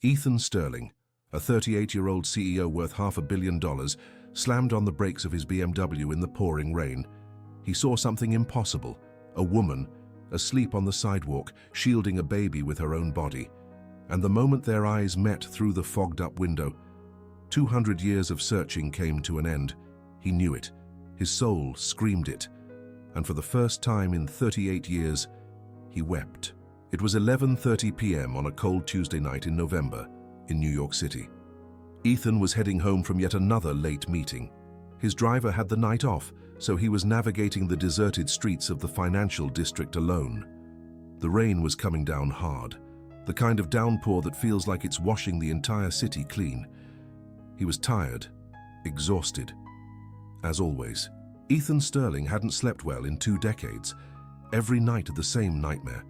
Ethan Sterling, a 38-year-old CEO worth $500 million, slammed on the brakes of his BMW in the pouring rain. He saw something impossible, a woman, asleep on the sidewalk, shielding a baby with her own body. And the moment their eyes met through the fogged-up window, 200 years of searching came to an end. He knew it. His soul screamed it. And for the first time in 38 years, he wept. It was 11:30 p.m. on a cold Tuesday night in November in New York City. Ethan was heading home from yet another late meeting. His driver had the night off, so he was navigating the deserted streets of the financial district alone. The rain was coming down hard, the kind of downpour that feels like it's washing the entire city clean. He was tired, exhausted. As always, Ethan Sterling hadn't slept well in 2 decades. Every night the same nightmare.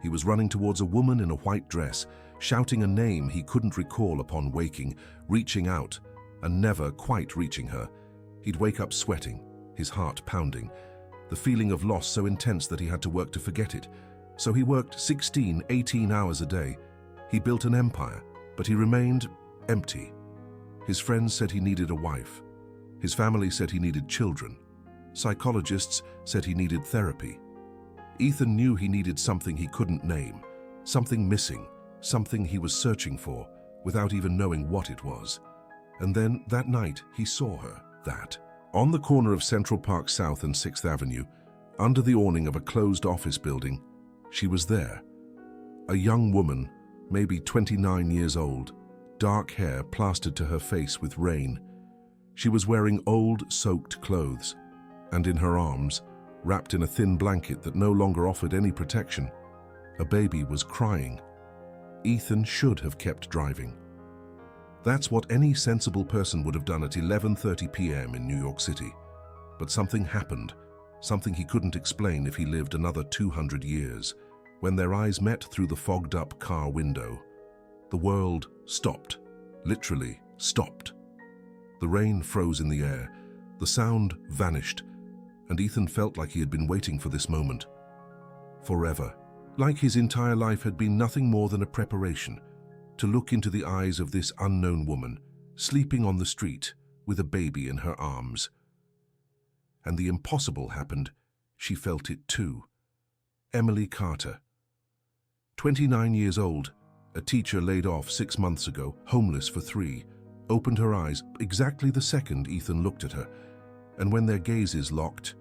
He was running towards a woman in a white dress, shouting a name he couldn't recall upon waking, reaching out, and never quite reaching her. He'd wake up sweating, his heart pounding, the feeling of loss so intense that he had to work to forget it. So he worked 16, 18 hours a day. He built an empire, but he remained empty. His friends said he needed a wife. His family said he needed children. Psychologists said he needed therapy. Ethan knew he needed something he couldn't name, something missing, something he was searching for, without even knowing what it was. And then, that night, he saw her, on the corner of Central Park South and 6th Avenue, under the awning of a closed office building. She was there. A young woman, maybe 29 years old, dark hair plastered to her face with rain. She was wearing old, soaked clothes, and in her arms, wrapped in a thin blanket that no longer offered any protection, a baby was crying. Ethan should have kept driving. That's what any sensible person would have done at 11:30 p.m. in New York City. But something happened, something he couldn't explain if he lived another 200 years. When their eyes met through the fogged-up car window, the world stopped, literally stopped. The rain froze in the air, the sound vanished, and Ethan felt like he had been waiting for this moment forever. Like his entire life had been nothing more than a preparation to look into the eyes of this unknown woman, sleeping on the street with a baby in her arms. And the impossible happened. She felt it too. Emily Carter, 29 years old, a teacher laid off 6 months ago, homeless for 3, opened her eyes exactly the second Ethan looked at her. And when their gazes locked,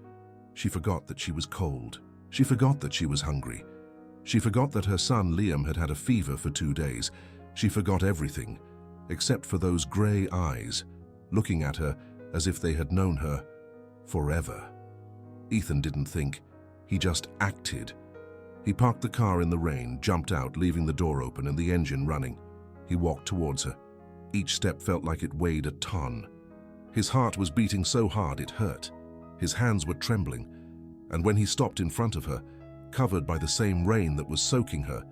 she forgot that she was cold. She forgot that she was hungry. She forgot that her son Liam had had a fever for 2 days. She forgot everything, except for those gray eyes, looking at her as if they had known her forever. Ethan didn't think, he just acted. He parked the car in the rain, jumped out, leaving the door open and the engine running. He walked towards her. Each step felt like it weighed a ton. His heart was beating so hard it hurt. His hands were trembling, and when he stopped in front of her, covered by the same rain that was soaking her,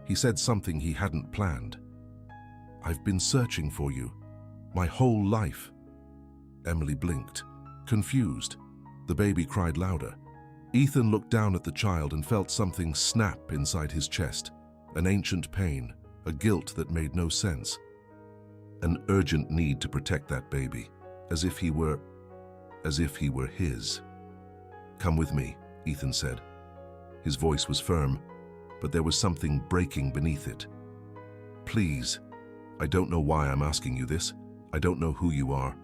he said something he hadn't planned. "I've been searching for you, my whole life." Emily blinked, confused. The baby cried louder. Ethan looked down at the child and felt something snap inside his chest, an ancient pain, a guilt that made no sense. An urgent need to protect that baby, as if he were his. "Come with me," Ethan said. His voice was firm, but there was something breaking beneath it. "Please, I don't know why I'm asking you this. I don't know who you are,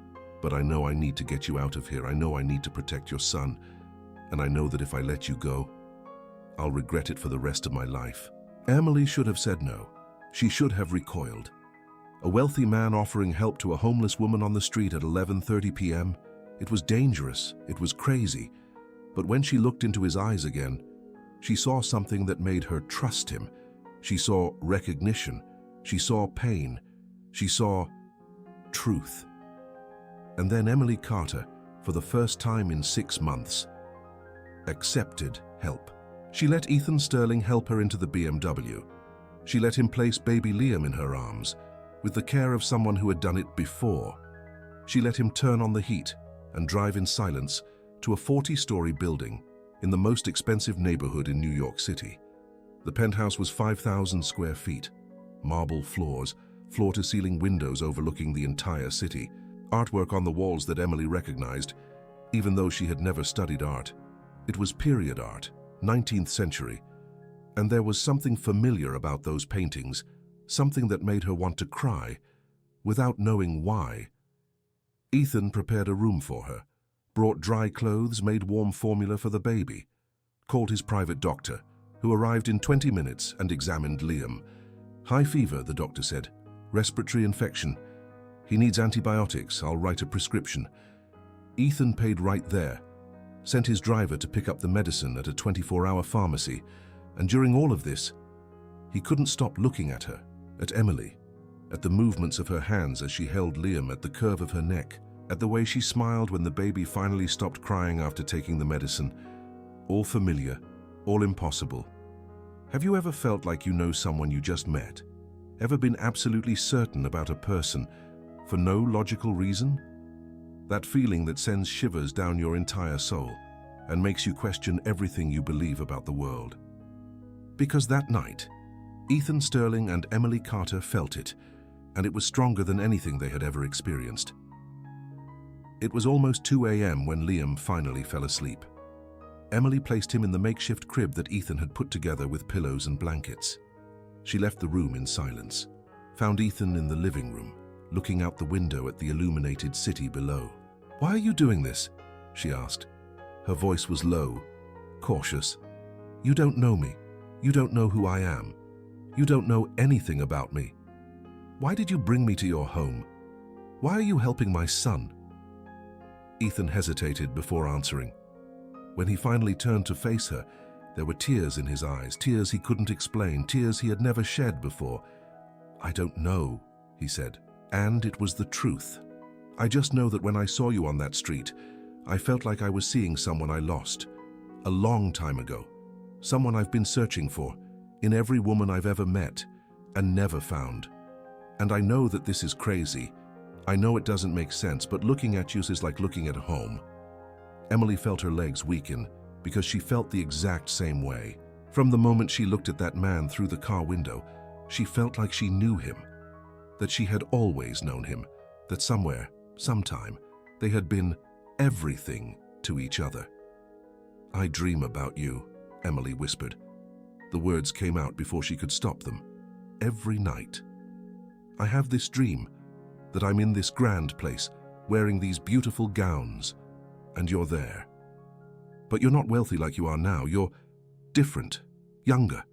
but I know I need to get you out of here. I know I need to protect your son, and I know that if I let you go, I'll regret it for the rest of my life." Emily should have said no. She should have recoiled. A wealthy man offering help to a homeless woman on the street at 11:30 p.m. It was dangerous, it was crazy. But when she looked into his eyes again, she saw something that made her trust him. She saw recognition. She saw pain. She saw truth. And then Emily Carter, for the first time in 6 months, accepted help. She let Ethan Sterling help her into the BMW. She let him place baby Liam in her arms, with the care of someone who had done it before. She let him turn on the heat and drive in silence to a 40-story building in the most expensive neighborhood in New York City. The penthouse was 5,000 square feet. marble floors, floor-to-ceiling windows overlooking the entire city, artwork on the walls that Emily recognized, even though she had never studied art. It was period art, 19th century, and there was something familiar about those paintings, something that made her want to cry, without knowing why. Ethan prepared a room for her, brought dry clothes, made warm formula for the baby, called his private doctor, who arrived in 20 minutes and examined Liam. High fever, the doctor said. Respiratory infection. He needs antibiotics. I'll write a prescription. Ethan paid right there, sent his driver to pick up the medicine at a 24-hour pharmacy, and during all of this, he couldn't stop looking at her, at Emily, at the movements of her hands as she held Liam, at the curve of her neck, at the way she smiled when the baby finally stopped crying after taking the medicine. All familiar, all impossible. Have you ever felt like you know someone you just met? Ever been absolutely certain about a person for no logical reason? That feeling that sends shivers down your entire soul and makes you question everything you believe about the world. Because that night, Ethan Sterling and Emily Carter felt it, and it was stronger than anything they had ever experienced. It was almost 2 a.m. when Liam finally fell asleep. Emily placed him in the makeshift crib that Ethan had put together with pillows and blankets. She left the room in silence, found Ethan in the living room, looking out the window at the illuminated city below. "Why are you doing this?" she asked. Her voice was low, cautious. "You don't know me. You don't know who I am. You don't know anything about me. Why did you bring me to your home? Why are you helping my son?" Ethan hesitated before answering. When he finally turned to face her, there were tears in his eyes, tears he couldn't explain, tears he had never shed before. "I don't know," he said, and it was the truth. "I just know that when I saw you on that street, I felt like I was seeing someone I lost, a long time ago, someone I've been searching for, in every woman I've ever met, and never found. And I know that this is crazy. I know it doesn't make sense, but looking at you is like looking at home." Emily felt her legs weaken because she felt the exact same way. From the moment she looked at that man through the car window, she felt like she knew him, that she had always known him, that somewhere, sometime, they had been everything to each other. "I dream about you," Emily whispered. The words came out before she could stop them. "Every night. I have this dream that I'm in this grand place, wearing these beautiful gowns, and you're there. But you're not wealthy like you are now. You're different, younger.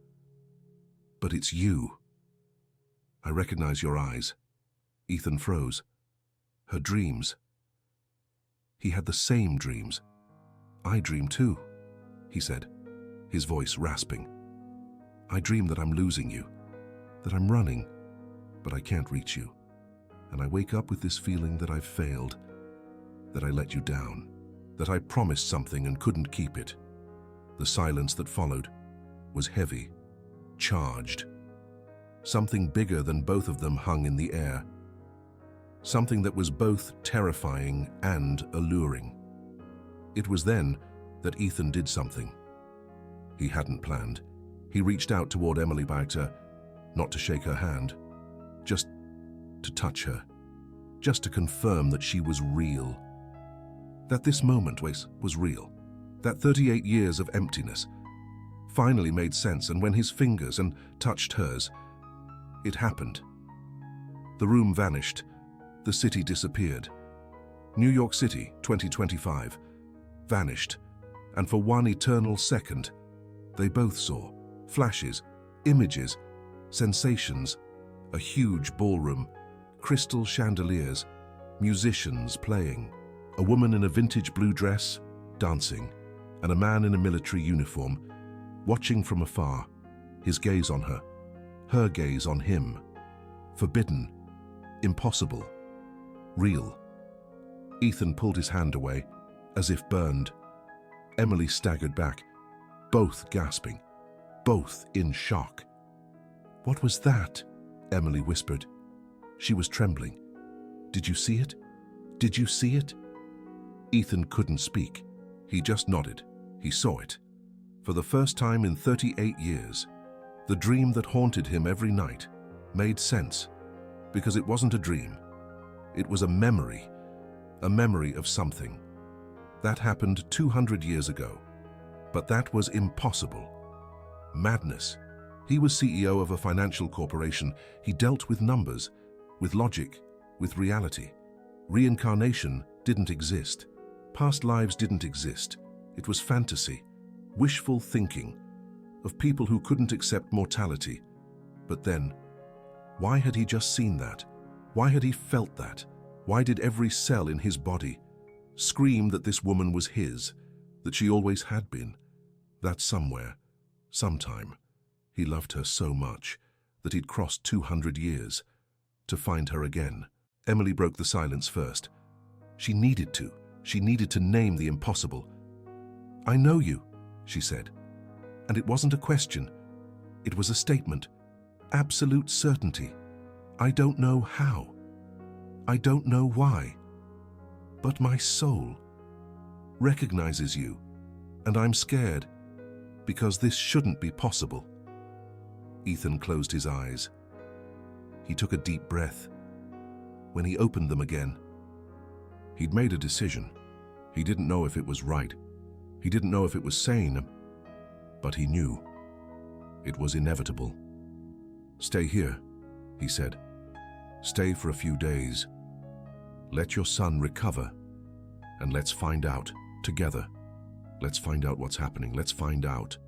But it's you. I recognize your eyes." Ethan froze. Her dreams. He had the same dreams. "I dream too," he said, his voice rasping. "I dream that I'm losing you, that I'm running, but I can't reach you. And I wake up with this feeling that I've failed, that I let you down, that I promised something and couldn't keep it." The silence that followed was heavy, charged. Something bigger than both of them hung in the air. Something that was both terrifying and alluring. It was then that Ethan did something he hadn't planned. He reached out toward Emily Bacter, not to shake her hand, just to touch her, just to confirm that she was real. That this moment was real. That 38 years of emptiness finally made sense, and when his fingers touched hers, it happened. The room vanished. The city disappeared. New York City, 2025, vanished, and for one eternal second, they both saw flashes, images, sensations, a huge ballroom, crystal chandeliers, musicians playing, a woman in a vintage blue dress, dancing, and a man in a military uniform, watching from afar, his gaze on her gaze on him. Forbidden, impossible, real. Ethan pulled his hand away, as if burned. Emily staggered back, both gasping, both in shock. "What was that?" Emily whispered. She was trembling. "Did you see it? Did you see it?" Ethan couldn't speak. He just nodded. He saw it. For the first time in 38 years, the dream that haunted him every night, made sense, because it wasn't a dream. It was a memory of something. That happened 200 years ago. But that was impossible. Madness. He was CEO of a financial corporation. He dealt with numbers, with logic, with reality. Reincarnation didn't exist. Past lives didn't exist. It was fantasy, wishful thinking of people who couldn't accept mortality. But then, why had he just seen that? Why had he felt that? Why did every cell in his body scream that this woman was his, that she always had been, that somewhere, sometime, he loved her so much that he'd crossed 200 years to find her again? Emily broke the silence first. She needed to name the impossible. "I know you," she said. And it wasn't a question. It was a statement. Absolute certainty. "I don't know how. I don't know why. But my soul recognizes you, and I'm scared, because this shouldn't be possible." Ethan closed his eyes. He took a deep breath. When he opened them again, he'd made a decision. He didn't know if it was right. He didn't know if it was sane, but he knew it was inevitable. "Stay here," he said. "Stay for a few days. Let your son recover, and let's find out together. Let's find out what's happening. Let's find out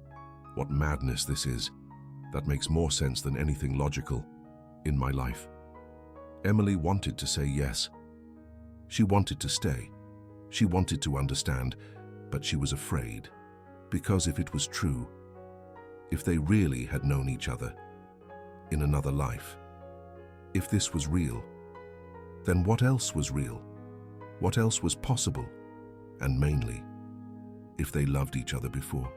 what madness this is. That makes more sense than anything logical in my life." Emily wanted to say yes. She wanted to stay. She wanted to understand, but she was afraid. Because if it was true, if they really had known each other in another life, if this was real, then what else was real? What else was possible? And mainly, if they loved each other before,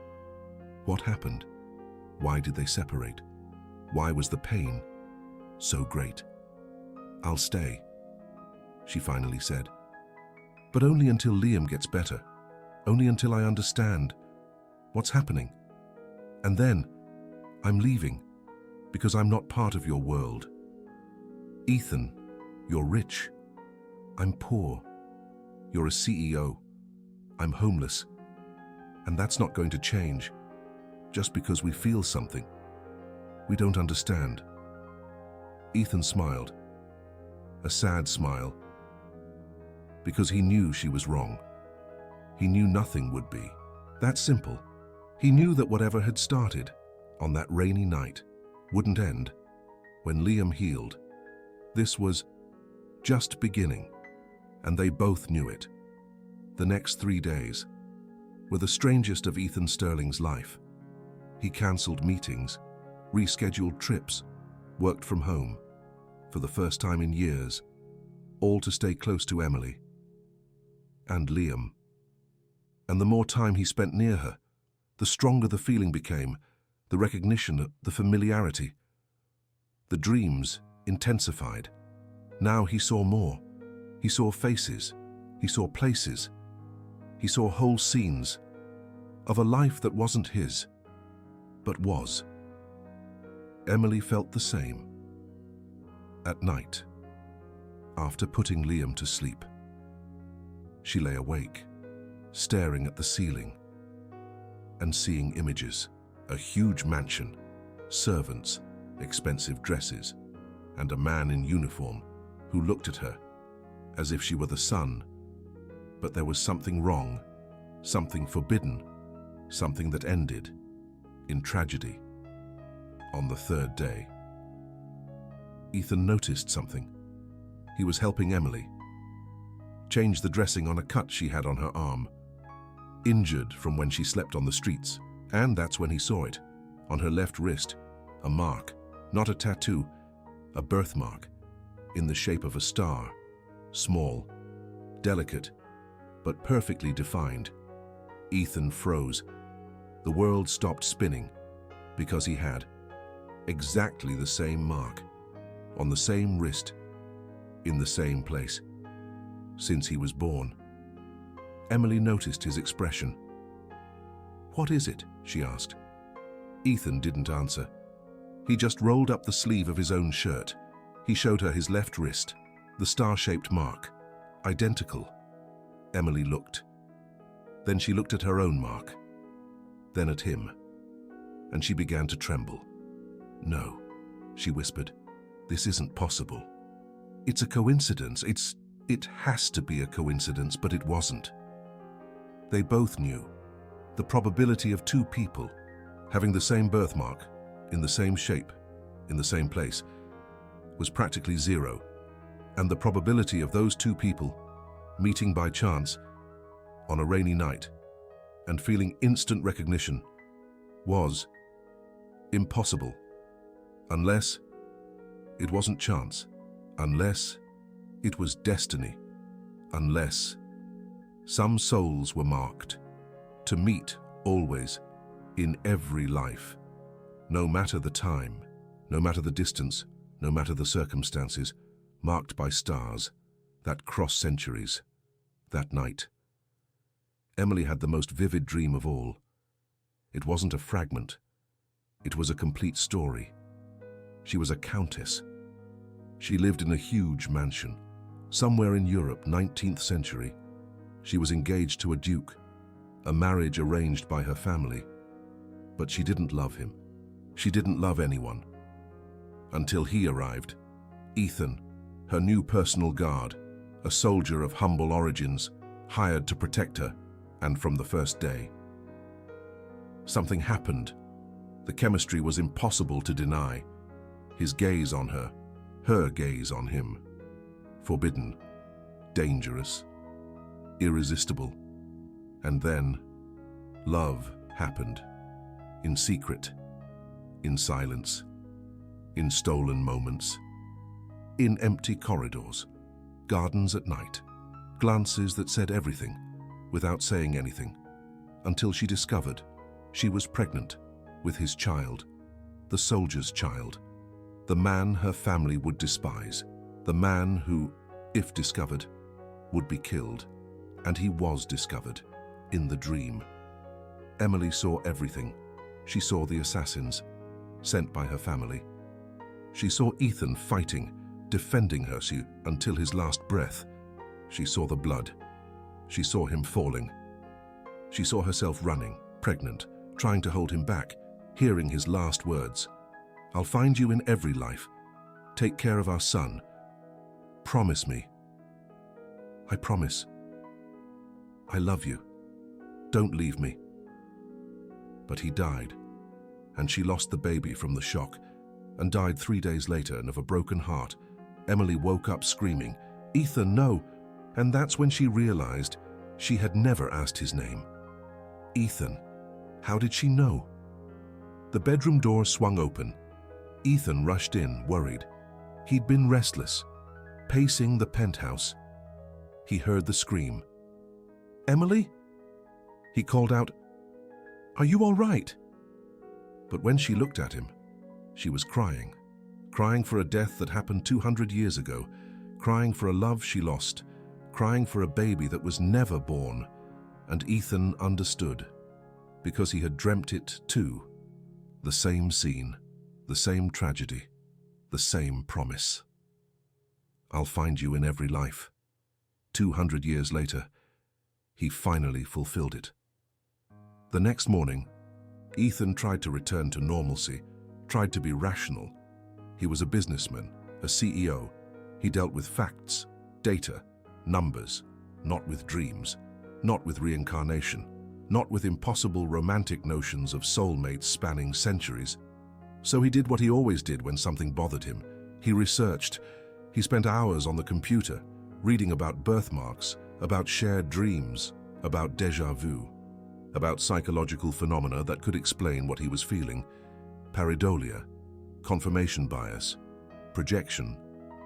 what happened? Why did they separate? Why was the pain so great? "I'll stay," she finally said. "But only until Liam gets better. Only until I understand what's happening. And then, I'm leaving, because I'm not part of your world. Ethan, you're rich. I'm poor. You're a CEO. I'm homeless. And that's not going to change just because we feel something we don't understand." Ethan smiled, a sad smile, because he knew she was wrong. He knew nothing would be. That simple. He knew that whatever had started on that rainy night wouldn't end when Liam healed. This was just beginning, and they both knew it. The next 3 days were the strangest of Ethan Sterling's life. He cancelled meetings, rescheduled trips, worked from home, for the first time in years, all to stay close to Emily and Liam. And the more time he spent near her, the stronger the feeling became, the recognition, the familiarity. The dreams intensified. Now he saw more. He saw faces. He saw places. He saw whole scenes of a life that wasn't his, but was. Emily felt the same. At night, after putting Liam to sleep, she lay awake, staring at the ceiling and seeing images: a huge mansion, servants, expensive dresses, and a man in uniform who looked at her as if she were the sun. But there was something wrong, something forbidden, something that ended in tragedy. On the third day, Ethan noticed something. He was helping Emily change the dressing on a cut she had on her arm, injured from when she slept on the streets. And that's when he saw it, on her left wrist, a mark, not a tattoo, a birthmark, in the shape of a star, small, delicate, but perfectly defined. Ethan froze. The world stopped spinning, because he had exactly the same mark, on the same wrist, in the same place, since he was born. Emily noticed his expression. "What is it?" she asked. Ethan didn't answer. He just rolled up the sleeve of his own shirt. He showed her his left wrist, the star-shaped mark. Identical. Emily looked. Then she looked at her own mark. Then at him. And she began to tremble. "No," she whispered. "This isn't possible. It's a coincidence. It has to be a coincidence, but it wasn't." They both knew. The probability of two people having the same birthmark, in the same shape, in the same place, was practically zero. And the probability of those two people meeting by chance on a rainy night and feeling instant recognition was impossible. Unless it wasn't chance, unless it was destiny, unless some souls were marked to meet always in every life, no matter the time, no matter the distance, no matter the circumstances, marked by stars that cross centuries. That night, Emily had the most vivid dream of all. It wasn't a fragment. It was a complete story. She was a countess. She lived in a huge mansion, somewhere in Europe, 19th century. She was engaged to a duke, a marriage arranged by her family. But she didn't love him. She didn't love anyone. Until he arrived. Ethan, her new personal guard, a soldier of humble origins, hired to protect her, and from the first day. Something happened. The chemistry was impossible to deny. His gaze on her gaze on him. Forbidden, dangerous, irresistible. And then, love happened. In secret, in silence, in stolen moments, in empty corridors, gardens at night, glances that said everything without saying anything, until she discovered she was pregnant with his child, the soldier's child, the man her family would despise, the man who, if discovered, would be killed. And he was discovered in the dream. Emily saw everything. She saw the assassins sent by her family. She saw Ethan fighting, defending her until his last breath. She saw the blood. She saw him falling. She saw herself running, pregnant, trying to hold him back, hearing his last words. "I'll find you in every life. Take care of our son. Promise me." "I promise. I love you. Don't leave me." But he died, and she lost the baby from the shock and died 3 days later, and of a broken heart. Emily woke up screaming, "Ethan, no!" And that's when she realized she had never asked his name. Ethan. How did she know? The bedroom door swung open. Ethan rushed in, worried. He'd been restless, pacing the penthouse. He heard the scream. "Emily?" He called out, "Are you all right?" But when she looked at him, she was crying. Crying for a death that happened 200 years ago. Crying for a love she lost. Crying for a baby that was never born. And Ethan understood, because he had dreamt it too. The same scene, the same tragedy, the same promise. "I'll find you in every life." 200 years later, he finally fulfilled it. The next morning, Ethan tried to return to normalcy, tried to be rational. He was a businessman, a CEO. He dealt with facts, data, numbers, not with dreams, not with reincarnation, not with impossible romantic notions of soulmates spanning centuries. So he did what he always did when something bothered him. He researched. He spent hours on the computer, reading about birthmarks, about shared dreams, about déjà vu, about psychological phenomena that could explain what he was feeling. Pareidolia, confirmation bias, projection,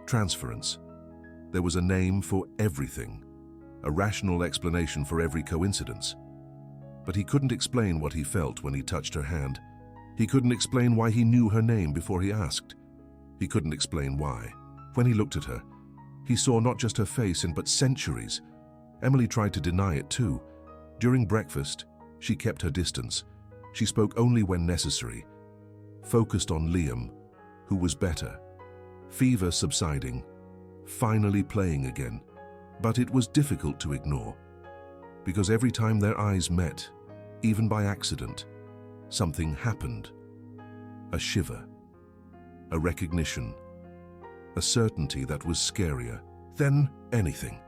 transference. There was a name for everything, a rational explanation for every coincidence. But he couldn't explain what he felt when he touched her hand. He couldn't explain why he knew her name before he asked. He couldn't explain why. When he looked at her, he saw not just her face but centuries. Emily tried to deny it too. During breakfast, she kept her distance. She spoke only when necessary. focused on Liam, who was better. Fever subsiding, finally playing again. But it was difficult to ignore, because every time their eyes met, even by accident, something happened. A shiver, a recognition, a certainty that was scarier than anything.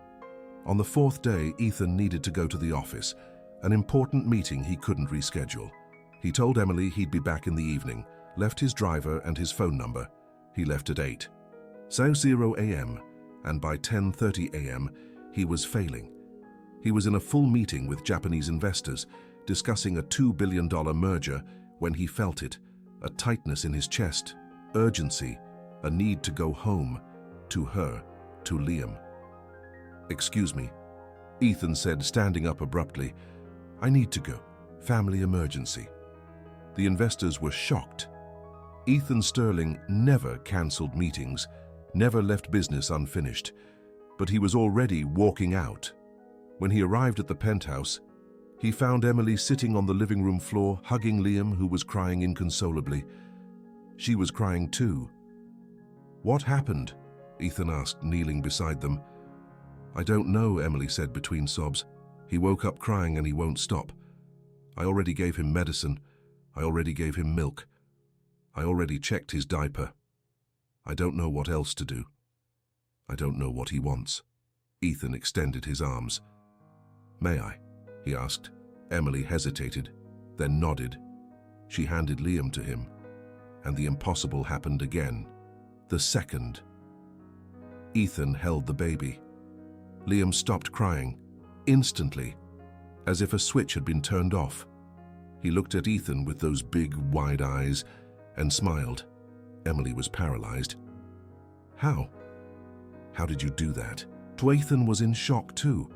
On the fourth day, Ethan needed to go to the office, an important meeting he couldn't reschedule. He told Emily he'd be back in the evening, left his driver and his phone number. He left at 8:00 a.m., and by 10:30 a.m., he was failing. He was in a full meeting with Japanese investors, discussing a $2 billion merger, when he felt it, a tightness in his chest, urgency, a need to go home, to her, to Liam. "Excuse me," Ethan said, standing up abruptly. "I need to go. Family emergency." The investors were shocked. Ethan Sterling never cancelled meetings, never left business unfinished, but he was already walking out. When he arrived at the penthouse, he found Emily sitting on the living room floor, hugging Liam, who was crying inconsolably. She was crying too. "What happened?" Ethan asked, kneeling beside them. "I don't know," Emily said between sobs. "He woke up crying and he won't stop. I already gave him medicine. I already gave him milk. I already checked his diaper. I don't know what else to do. I don't know what he wants." Ethan extended his arms. "May I?" he asked. Emily hesitated, then nodded. She handed Liam to him, and the impossible happened again. The second. Ethan held the baby. Liam stopped crying, instantly, as if a switch had been turned off. He looked at Ethan with those big, wide eyes and smiled. Emily was paralyzed. "How? How did you do that?" Ethan was in shock too,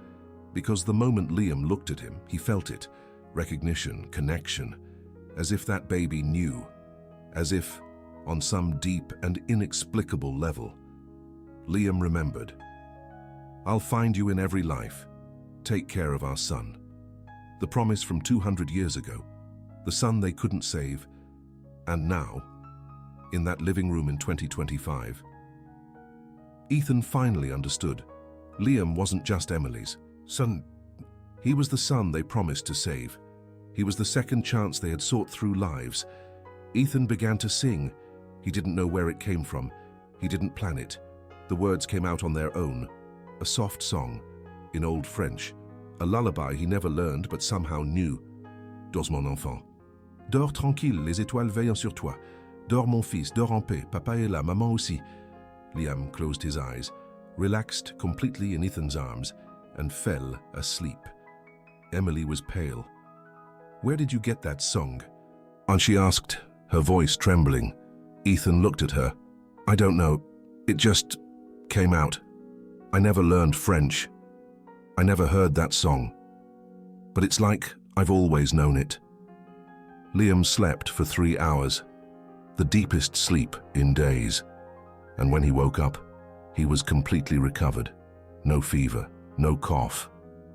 because the moment Liam looked at him, he felt it. Recognition, connection, as if that baby knew, as if, on some deep and inexplicable level. Liam remembered. "I'll find you in every life. Take care of our son." The promise from 200 years ago, the son they couldn't save, and now, in that living room in 2025. Ethan finally understood. Liam wasn't just Emily's son. He was the son they promised to save. He was the second chance they had sought through lives. Ethan began to sing. He didn't know where it came from. He didn't plan it. The words came out on their own. A soft song, in Old French. A lullaby he never learned but somehow knew. "Dors mon enfant. Dors tranquille, les étoiles veillent sur toi. Dors mon fils, dors en paix, papa est là, maman aussi." Liam closed his eyes, relaxed completely in Ethan's arms, and fell asleep. Emily was pale. "Where did you get that song?" And she asked, her voice trembling. Ethan looked at her. "I don't know. It just came out. I never learned French. I never heard that song. But it's like I've always known it." Liam slept for 3 hours, the deepest sleep in days. And when he woke up, he was completely recovered. No fever, no cough,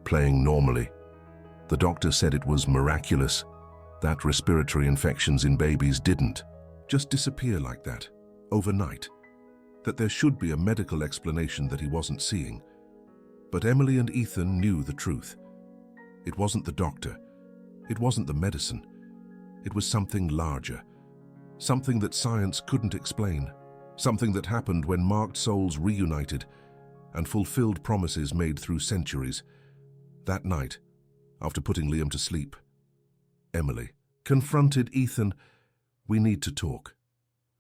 playing normally. The doctor said it was miraculous, that respiratory infections in babies didn't just disappear like that, overnight. That there should be a medical explanation that he wasn't seeing. But Emily and Ethan knew the truth. It wasn't the doctor. It wasn't the medicine. It was something larger. Something that science couldn't explain. Something that happened when marked souls reunited and fulfilled promises made through centuries. That night, after putting Liam to sleep, Emily confronted Ethan. "We need to talk.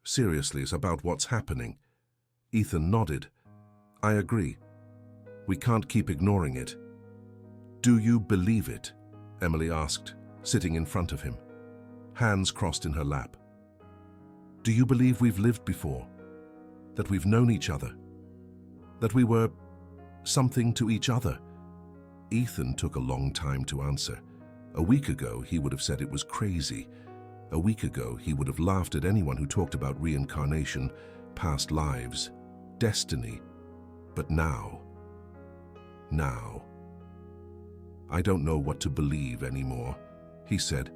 Seriously, it's about what's happening." Ethan nodded. "I agree. We can't keep ignoring it." "Do you believe it?" Emily asked, sitting in front of him, hands crossed in her lap. "Do you believe we've lived before? That we've known each other? That we were something to each other?" Ethan took a long time to answer. A week ago, he would have said it was crazy. A week ago, he would have laughed at anyone who talked about reincarnation, past lives, destiny. But now, "I don't know what to believe anymore," he said.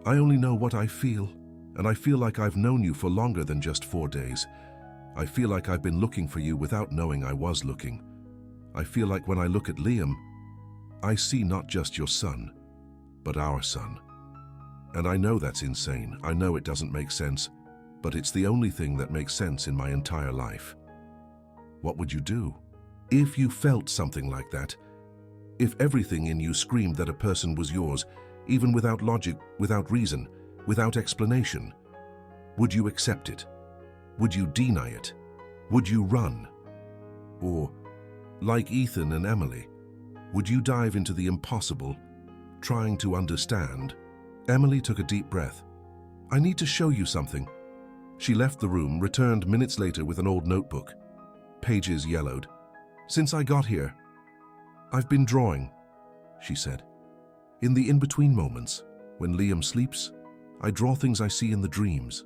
"I only know what I feel, And I feel like I've known you for longer than just 4 days. I feel like I've been looking for you without knowing I was looking. I feel like when I look at Liam, I see not just your son, but our son. And I know that's insane. I know it doesn't make sense, but it's the only thing that makes sense in my entire life. What would you do? If you felt something like that, if everything in you screamed that a person was yours, even without logic, without reason, without explanation, would you accept it? Would you deny it? Would you run? Or, like Ethan and Emily, would you dive into the impossible, trying to understand? Emily took a deep breath. I need to show you something. She left the room, returned minutes later with an old notebook. Pages yellowed. Since I got here, I've been drawing, she said. In the in-between moments, when Liam sleeps, I draw things I see in the dreams,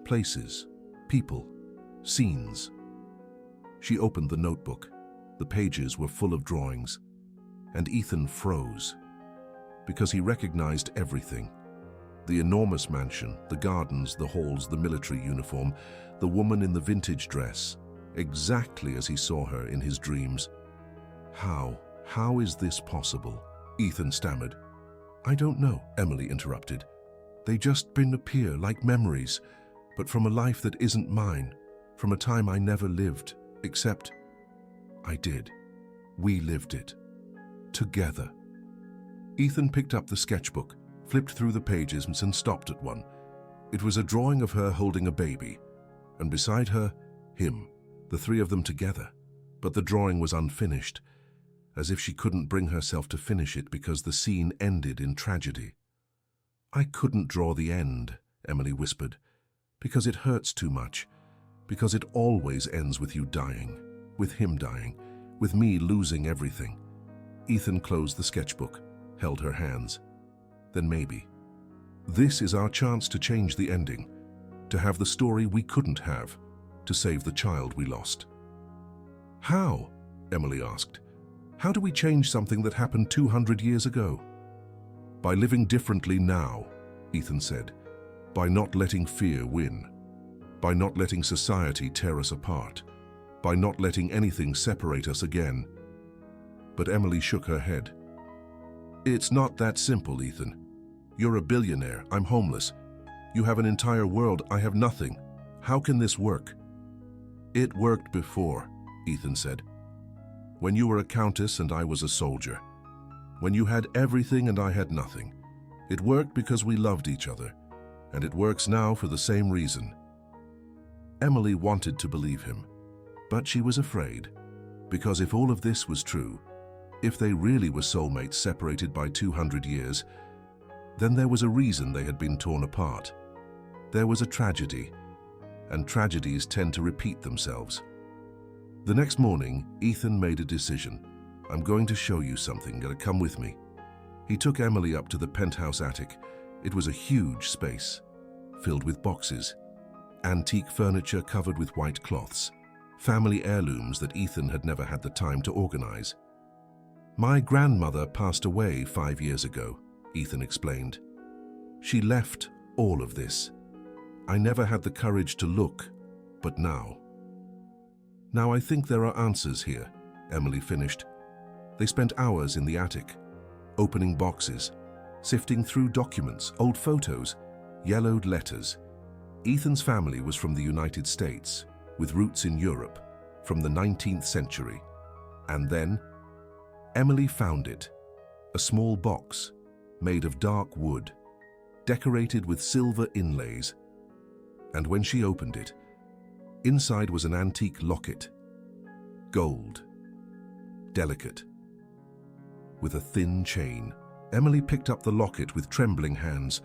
places, people, scenes. She opened the notebook. The pages were full of drawings, and Ethan froze, because he recognized everything. The enormous mansion, the gardens, the halls, the military uniform, the woman in the vintage dress, exactly as he saw her in his dreams. How is this possible? Ethan stammered. I don't know, Emily interrupted. They just appear like memories, but from a life that isn't mine, from a time I never lived, except I did. We lived it. Together. Ethan picked up the sketchbook, flipped through the pages and stopped at one. It was a drawing of her holding a baby, and beside her, him, the three of them together. But the drawing was unfinished, as if she couldn't bring herself to finish it because the scene ended in tragedy. I couldn't draw the end, Emily whispered, because it hurts too much, because it always ends with you dying, with him dying, with me losing everything. Ethan closed the sketchbook, held her hands. Then maybe. This is our chance to change the ending, to have the story we couldn't have, to save the child we lost. How? Emily asked. How do we change something that happened 200 years ago? By living differently now, Ethan said. By not letting fear win. By not letting society tear us apart. By not letting anything separate us again. But Emily shook her head. It's not that simple, Ethan. You're a billionaire. I'm homeless. You have an entire world. I have nothing. How can this work? It worked before, Ethan said. When you were a countess and I was a soldier. When you had everything and I had nothing. It worked because we loved each other. And it works now for the same reason. Emily wanted to believe him, but she was afraid. Because if all of this was true, if they really were soulmates separated by 200 years, then there was a reason they had been torn apart. There was a tragedy, and tragedies tend to repeat themselves. The next morning, Ethan made a decision. I'm going to show you something. Gotta come with me. He took Emily up to the penthouse attic. It was a huge space, filled with boxes, antique furniture covered with white cloths, family heirlooms that Ethan had never had the time to organize. My grandmother passed away 5 years ago, Ethan explained. She left all of this. I never had the courage to look, but now. Now I think there are answers here, Emily finished. They spent hours in the attic, opening boxes, sifting through documents, old photos, yellowed letters. Ethan's family was from the United States, with roots in Europe, from the 19th century. And then, Emily found it, a small box made of dark wood, decorated with silver inlays. And when she opened it, inside was an antique locket, gold, delicate, with a thin chain. Emily picked up the locket with trembling hands.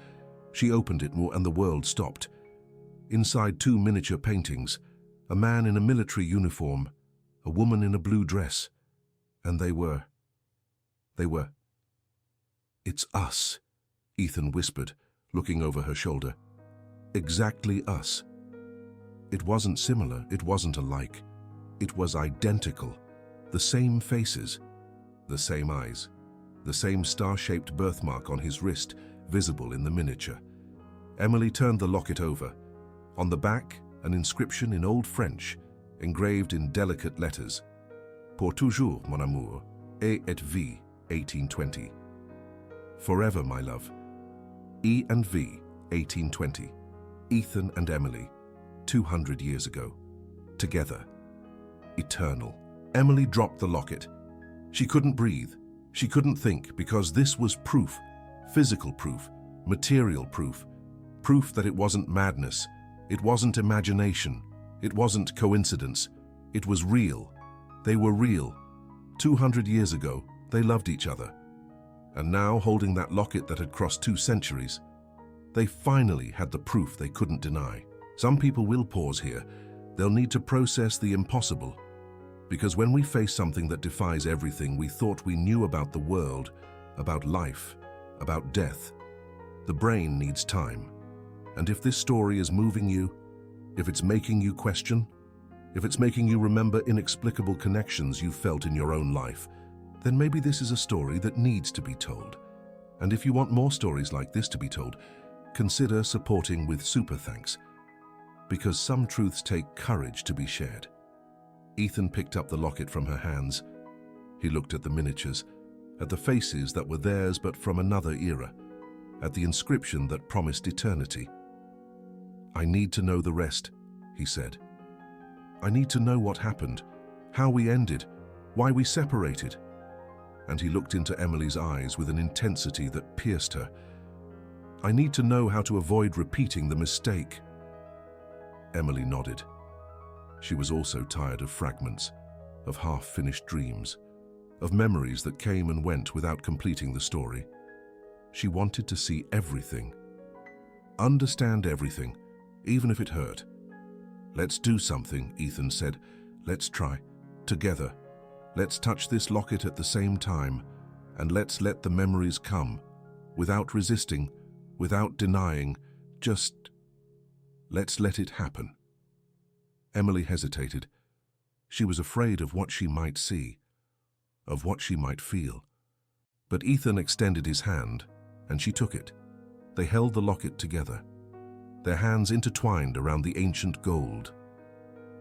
She opened it more and the world stopped. Inside 2 miniature paintings, a man in a military uniform, a woman in a blue dress, and they were, It's us, Ethan whispered, looking over her shoulder. Exactly us. It wasn't similar, it wasn't alike. It was identical. The same faces, the same eyes, the same star-shaped birthmark on his wrist, visible in the miniature. Emily turned the locket over. On the back, an inscription in Old French, engraved in delicate letters. Pour toujours, mon amour, et vie, 1820. Forever, my love. E and V, 1820. Ethan and Emily, 200 years ago. Together. Eternal. Emily dropped the locket. She couldn't breathe. She couldn't think, because this was proof. Physical proof. Material proof. Proof that it wasn't madness. It wasn't imagination. It wasn't coincidence. It was real. They were real. 200 years ago, they loved each other. And now, holding that locket that had crossed 2 centuries, they finally had the proof they couldn't deny. Some people will pause here. They'll need to process the impossible. Because when we face something that defies everything we thought we knew about the world, about life, about death, the brain needs time. And if this story is moving you, if it's making you question, if it's making you remember inexplicable connections you felt in your own life, then maybe this is a story that needs to be told. And if you want more stories like this to be told, consider supporting with super thanks. Because some truths take courage to be shared. Ethan picked up the locket from her hands. He looked at the miniatures, at the faces that were theirs but from another era, at the inscription that promised eternity. I need to know the rest, he said. I need to know what happened, how we ended, why we separated. And he looked into Emily's eyes with an intensity that pierced her. I need to know how to avoid repeating the mistake. Emily nodded. She was also tired of fragments, of half-finished dreams, of memories that came and went without completing the story. She wanted to see everything, understand everything, even if it hurt. Let's do something, Ethan said. Let's try, together. Let's touch this locket at the same time, and let's let the memories come, without resisting, without denying, just let's let it happen. Emily hesitated. She was afraid of what she might see, of what she might feel. But Ethan extended his hand, and she took it. They held the locket together, their hands intertwined around the ancient gold.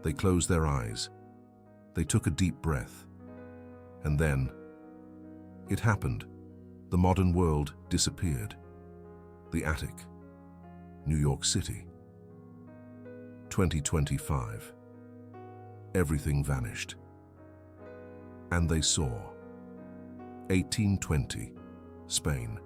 They closed their eyes. They took a deep breath. And then, it happened. The modern world disappeared. The attic, New York City. 2025. Everything vanished. And they saw 1820, Spain.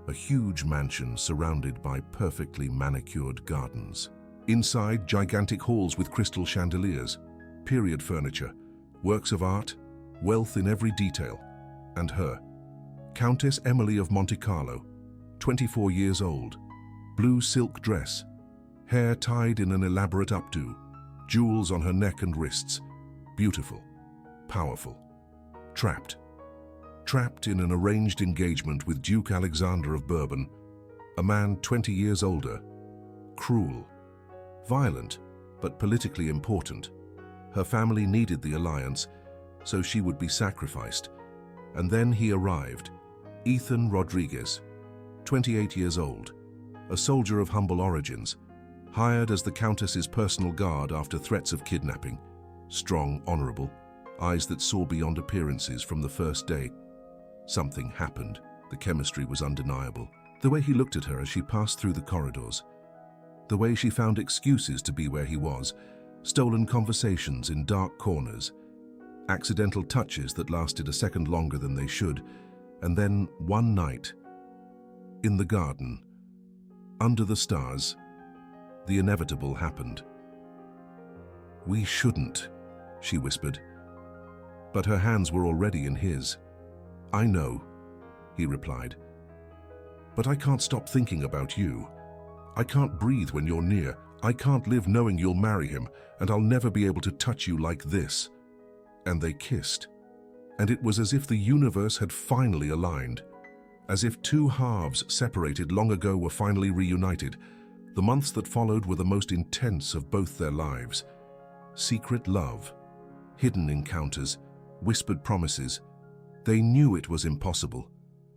A huge mansion surrounded by perfectly manicured gardens. Inside, gigantic halls with crystal chandeliers, period furniture, works of art, wealth in every detail. And her, Countess Emily of Monte Carlo, 24 years old, blue silk dress, hair tied in an elaborate updo, jewels on her neck and wrists, beautiful, powerful, trapped. Trapped in an arranged engagement with Duke Alexander of Bourbon, a man 20 years older, cruel, violent, but politically important. Her family needed the alliance, so she would be sacrificed. And then he arrived, Ethan Rodriguez, 28 years old, a soldier of humble origins, hired as the Countess's personal guard after threats of kidnapping, strong, honorable, eyes that saw beyond appearances from the first day. Something happened. The chemistry was undeniable. The way he looked at her as she passed through the corridors, the way she found excuses to be where he was, stolen conversations in dark corners, accidental touches that lasted a second longer than they should, and then one night, in the garden, under the stars, the inevitable happened. "We shouldn't," she whispered, but her hands were already in his. "I know," he replied, "but I can't stop thinking about you. I can't breathe when you're near. I can't live knowing you'll marry him, and I'll never be able to touch you like this." And they kissed. And it was as if the universe had finally aligned, as if two halves separated long ago were finally reunited. The months that followed were the most intense of both their lives. Secret love, hidden encounters, whispered promises. They knew it was impossible.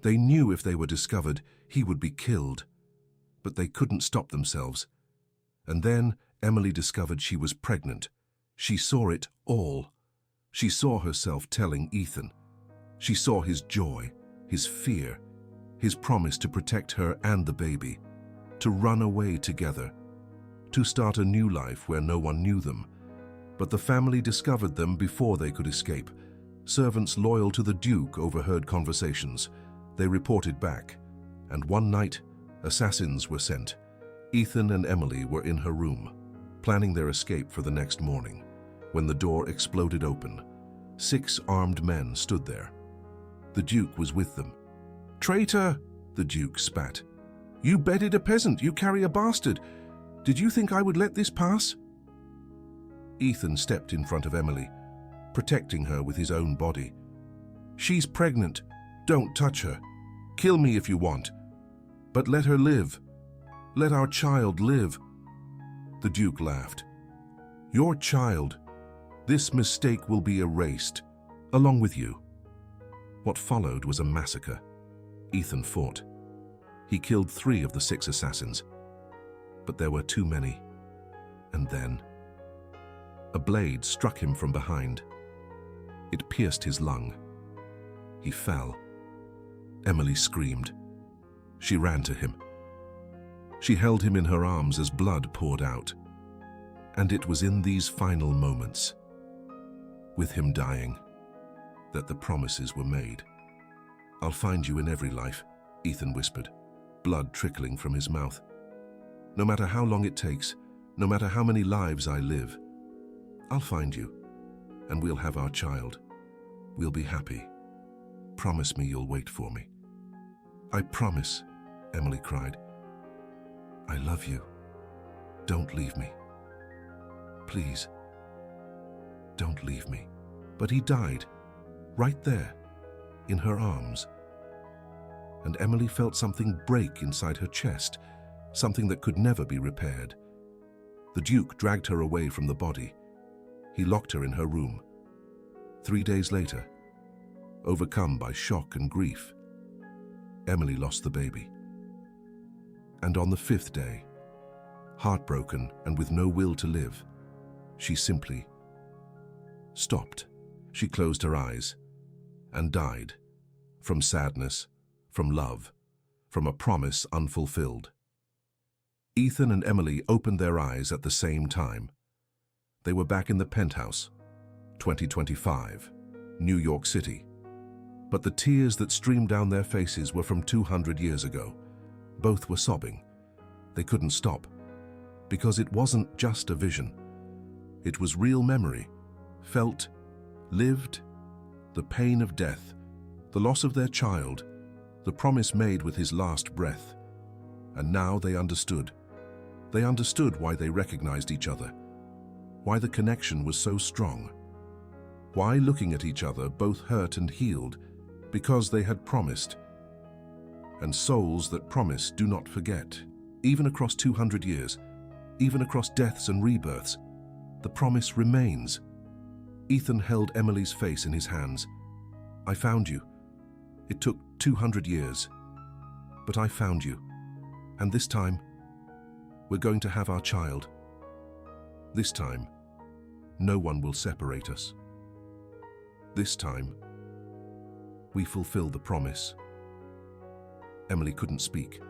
They knew if they were discovered, he would be killed. but they couldn't stop themselves. And then Emily discovered she was pregnant. She saw it all. She saw herself telling Ethan. She saw his joy, his fear, his promise to protect her and the baby, to run away together, to start a new life where no one knew them. But the family discovered them before they could escape. Servants loyal to the Duke overheard conversations. They reported back, and one night, assassins were sent. Ethan and Emily were in her room, planning their escape for the next morning, when the door exploded open. 6 armed men stood there. The Duke was with them. "Traitor!" the Duke spat. "You bedded a peasant, you carry a bastard. Did you think I would let this pass?" Ethan stepped in front of Emily, protecting her with his own body. "She's pregnant. Don't touch her. Kill me if you want. But let her live. Let our child live." The Duke laughed. "Your child. This mistake will be erased, along with you." What followed was a massacre. Ethan fought. He killed 3 of the 6 assassins. But there were too many. And then a blade struck him from behind. It pierced his lung. He fell. Emily screamed. She ran to him. She held him in her arms as blood poured out. And it was in these final moments, with him dying, that the promises were made. "I'll find you in every life," Ethan whispered, blood trickling from his mouth. "No matter how long it takes, no matter how many lives I live, I'll find you, and we'll have our child. We'll be happy. Promise me you'll wait for me." "I promise," Emily cried. "I love you. Don't leave me. Please, don't leave me." But he died, right there, in her arms. And Emily felt something break inside her chest, something that could never be repaired. The Duke dragged her away from the body. He locked her in her room. 3 days later, overcome by shock and grief, Emily lost the baby. And on the 5th day, heartbroken and with no will to live, she simply stopped. She closed her eyes and died, from sadness, from love, from a promise unfulfilled. Ethan and Emily opened their eyes at the same time. They were back in the penthouse, 2025, New York City. But the tears that streamed down their faces were from 200 years ago. Both were sobbing. They couldn't stop, because it wasn't just a vision. It was real memory, felt, lived, the pain of death, the loss of their child, the promise made with his last breath. And now they understood. They understood why they recognized each other, why the connection was so strong, why looking at each other both hurt and healed, because they had promised. And souls that promise do not forget. Even across 200 years, even across deaths and rebirths, the promise remains. Ethan held Emily's face in his hands. "I found you. It took 200 years, but I found you. And this time, we're going to have our child. This time, no one will separate us. This time, we fulfill the promise." Emily couldn't speak.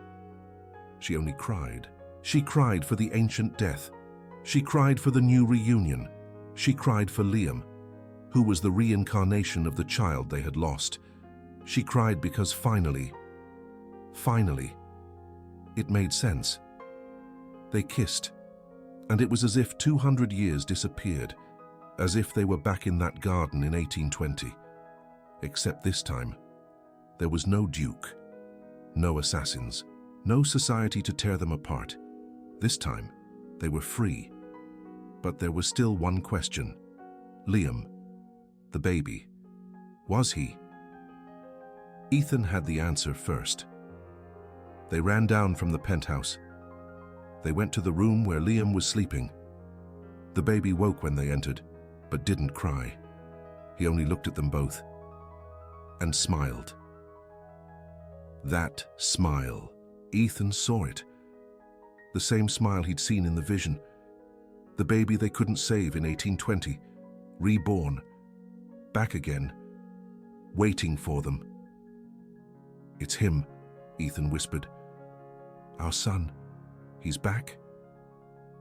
She only cried. She cried for the ancient death. She cried for the new reunion. She cried for Liam, who was the reincarnation of the child they had lost. She cried because finally, it made sense. They kissed, and it was as if 200 years disappeared, as if they were back in that garden in 1820. Except this time, there was no Duke, no assassins, no society to tear them apart. This time, they were free. But there was still one question. Liam, the baby, was he? Ethan had the answer first. They ran down from the penthouse. They went to the room where Liam was sleeping. The baby woke when they entered, but didn't cry. He only looked at them both and smiled. That smile, Ethan saw it. the same smile he'd seen in the vision. The baby they couldn't save in 1820, reborn, back again, waiting for them. "It's him," Ethan whispered. "Our son. He's back."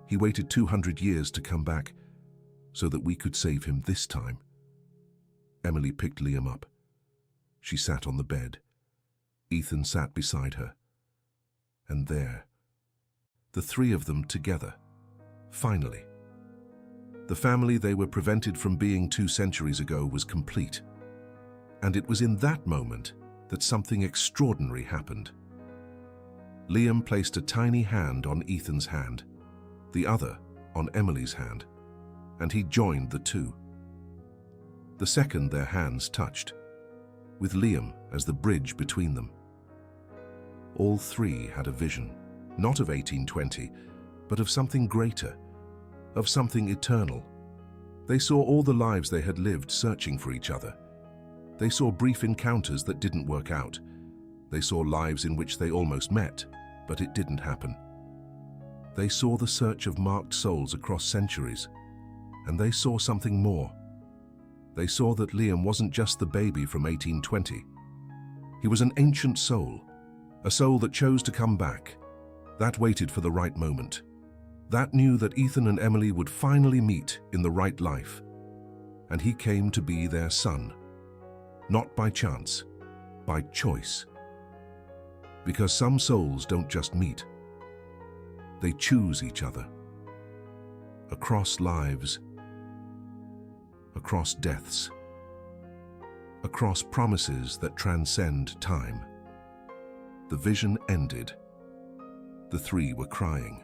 He waited 200 years to come back, so that we could save him this time. Emily picked Liam up. She sat on the bed. Ethan sat beside her. And there, the three of them together, finally. The family they were prevented from being 2 centuries ago was complete. And it was in that moment that something extraordinary happened. Liam placed a tiny hand on Ethan's hand, the other on Emily's hand, and he joined the two. The second their hands touched, with Liam as the bridge between them. All three had a vision, not of 1820, but of something greater, of something eternal. They saw all the lives they had lived searching for each other. They saw brief encounters that didn't work out. They saw lives in which they almost met, but it didn't happen. They saw the search of marked souls across centuries, and they saw something more. They saw that Liam wasn't just the baby from 1820. He was an ancient soul, a soul that chose to come back, that waited for the right moment, that knew that Ethan and Emily would finally meet in the right life, and he came to be their son, not by chance, by choice. Because some souls don't just meet, they choose each other. Across lives, across deaths, across promises that transcend time. The vision ended. The three were crying,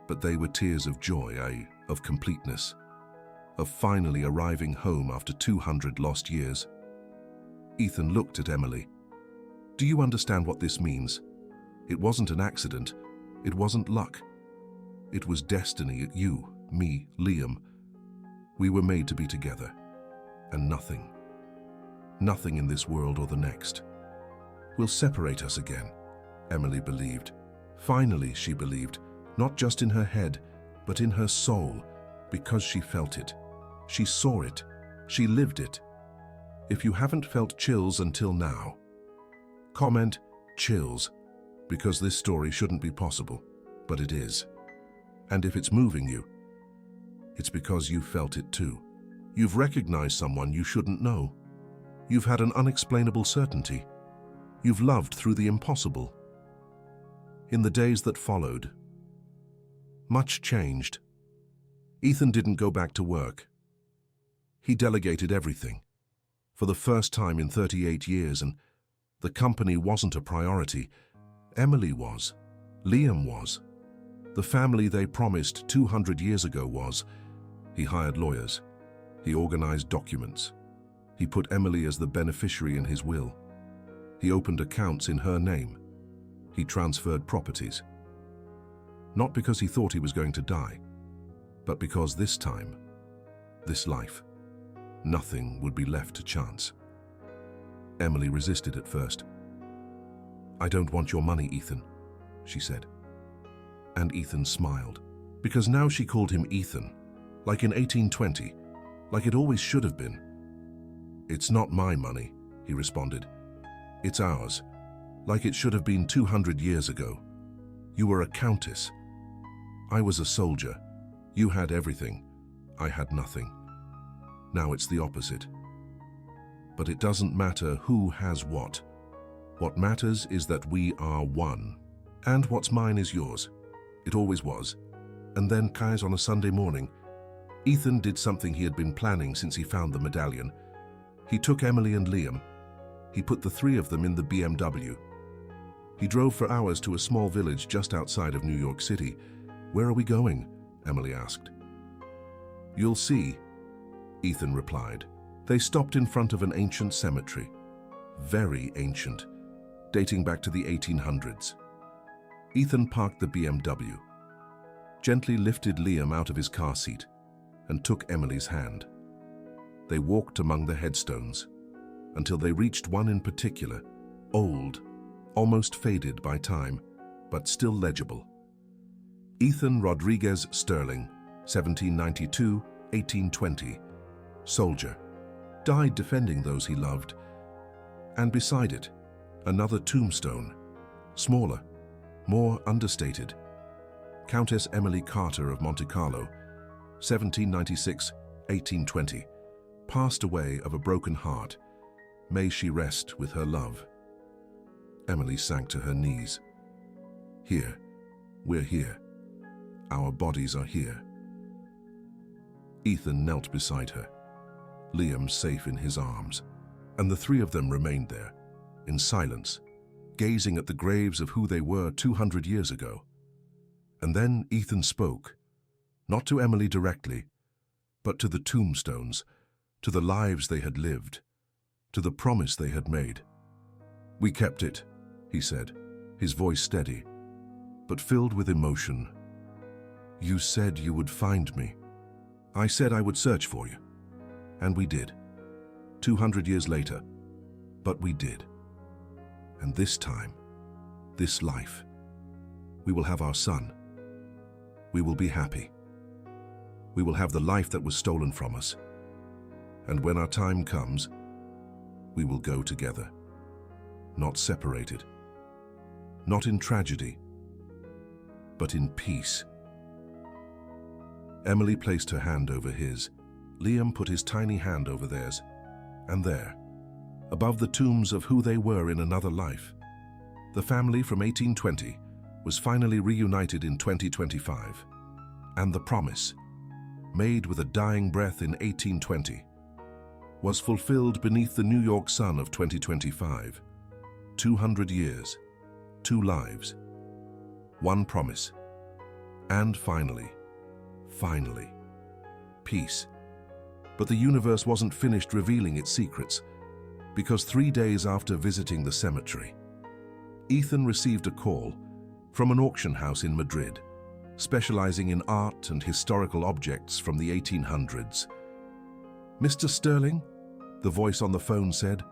but they were tears of joy, of completeness, of finally arriving home after 200 lost years. Ethan looked at Emily. "Do you understand what this means? It wasn't an accident. It wasn't luck. It was destiny. You, me, Liam. We were made to be together. And nothing in this world or the next will separate us again," Emily believed. Finally, she believed, not just in her head, but in her soul, because she felt it. She saw it. She lived it. If you haven't felt chills until now, comment chills, because this story shouldn't be possible, but it is. And if it's moving you, it's because you felt it too. You've recognized someone you shouldn't know. You've had an unexplainable certainty. You've loved through the impossible. In the days that followed, much changed. Ethan didn't go back to work. He delegated everything, for the first time in 38 years, and the company wasn't a priority. Emily was. Liam was. The family they promised 200 years ago was. He hired lawyers. He organized documents. He put Emily as the beneficiary in his will. He opened accounts in her name. He transferred properties. Not because he thought he was going to die, but because this time, this life, nothing would be left to chance. Emily resisted at first. "I don't want your money, Ethan," she said. And Ethan smiled, because now she called him Ethan, like in 1820, like it always should have been. "It's not my money," he responded. "It's ours, like it should have been 200 years ago. You were a countess. I was a soldier. You had everything. I had nothing. Now it's the opposite. But it doesn't matter who has what. What matters is that we are one. And what's mine is yours. It always was." And then, CRIES on a Sunday morning, Ethan did something he had been planning since he found the medallion. He took Emily and Liam. He put the three of them in the BMW. He drove for hours to a small village just outside of New York City. "Where are we going?" Emily asked. "You'll see," Ethan replied. They stopped in front of an ancient cemetery. Very ancient, dating back to the 1800s. Ethan parked the BMW, gently lifted Liam out of his car seat, and took Emily's hand. They walked among the headstones until they reached one in particular, old, almost faded by time, but still legible. Ethan Rodriguez Sterling, 1792–1820, soldier, died defending those he loved. And beside it, another tombstone, smaller, more understated. Countess Emily Carter of Monte Carlo, 1796–1820, passed away of a broken heart. May she rest with her love. Emily sank to her knees. Here, we're here. Our bodies are here. Ethan knelt beside her, Liam safe in his arms, and the three of them remained there, in silence, gazing at the graves of who they were 200 years ago. And then Ethan spoke, not to Emily directly, but to the tombstones, to the lives they had lived, to the promise they had made. "We kept it," he said, his voice steady, but filled with emotion. "You said you would find me. I said I would search for you. And we did. 200 years later. But we did. And this time, this life, we will have our son. We will be happy. We will have the life that was stolen from us. And when our time comes, we will go together. Not separated. Not in tragedy, but in peace." Emily placed her hand over his. Liam put his tiny hand over theirs. And there, above the tombs of who they were in another life, the family from 1820 was finally reunited in 2025. And the promise, made with a dying breath in 1820, was fulfilled beneath the New York sun of 2025. 200 years, 2 lives, 1 promise. And finally, peace. But the universe wasn't finished revealing its secrets, because 3 days after visiting the cemetery, Ethan received a call from an auction house in Madrid, specializing in art and historical objects from the 1800s. "Mr. Sterling," the voice on the phone said,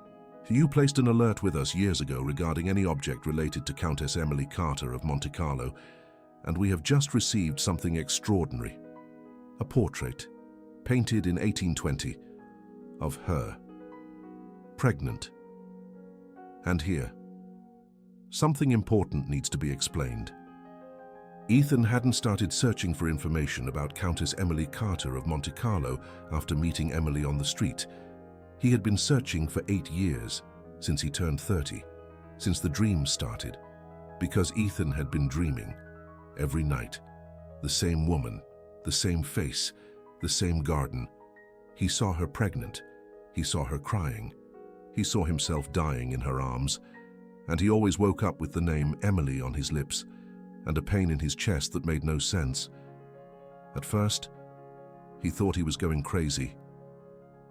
"you placed an alert with us years ago regarding any object related to Countess Emily Carter of Monte Carlo, and we have just received something extraordinary. A portrait, painted in 1820, of her, pregnant. And here, something important needs to be explained." Ethan hadn't started searching for information about Countess Emily Carter of Monte Carlo after meeting Emily on the street. He had been searching for 8 years, since he turned 30, since the dreams started, because Ethan had been dreaming, every night, the same woman, the same face, the same garden. He saw her pregnant, he saw her crying, he saw himself dying in her arms, and he always woke up with the name Emily on his lips, and a pain in his chest that made no sense. At first, he thought he was going crazy.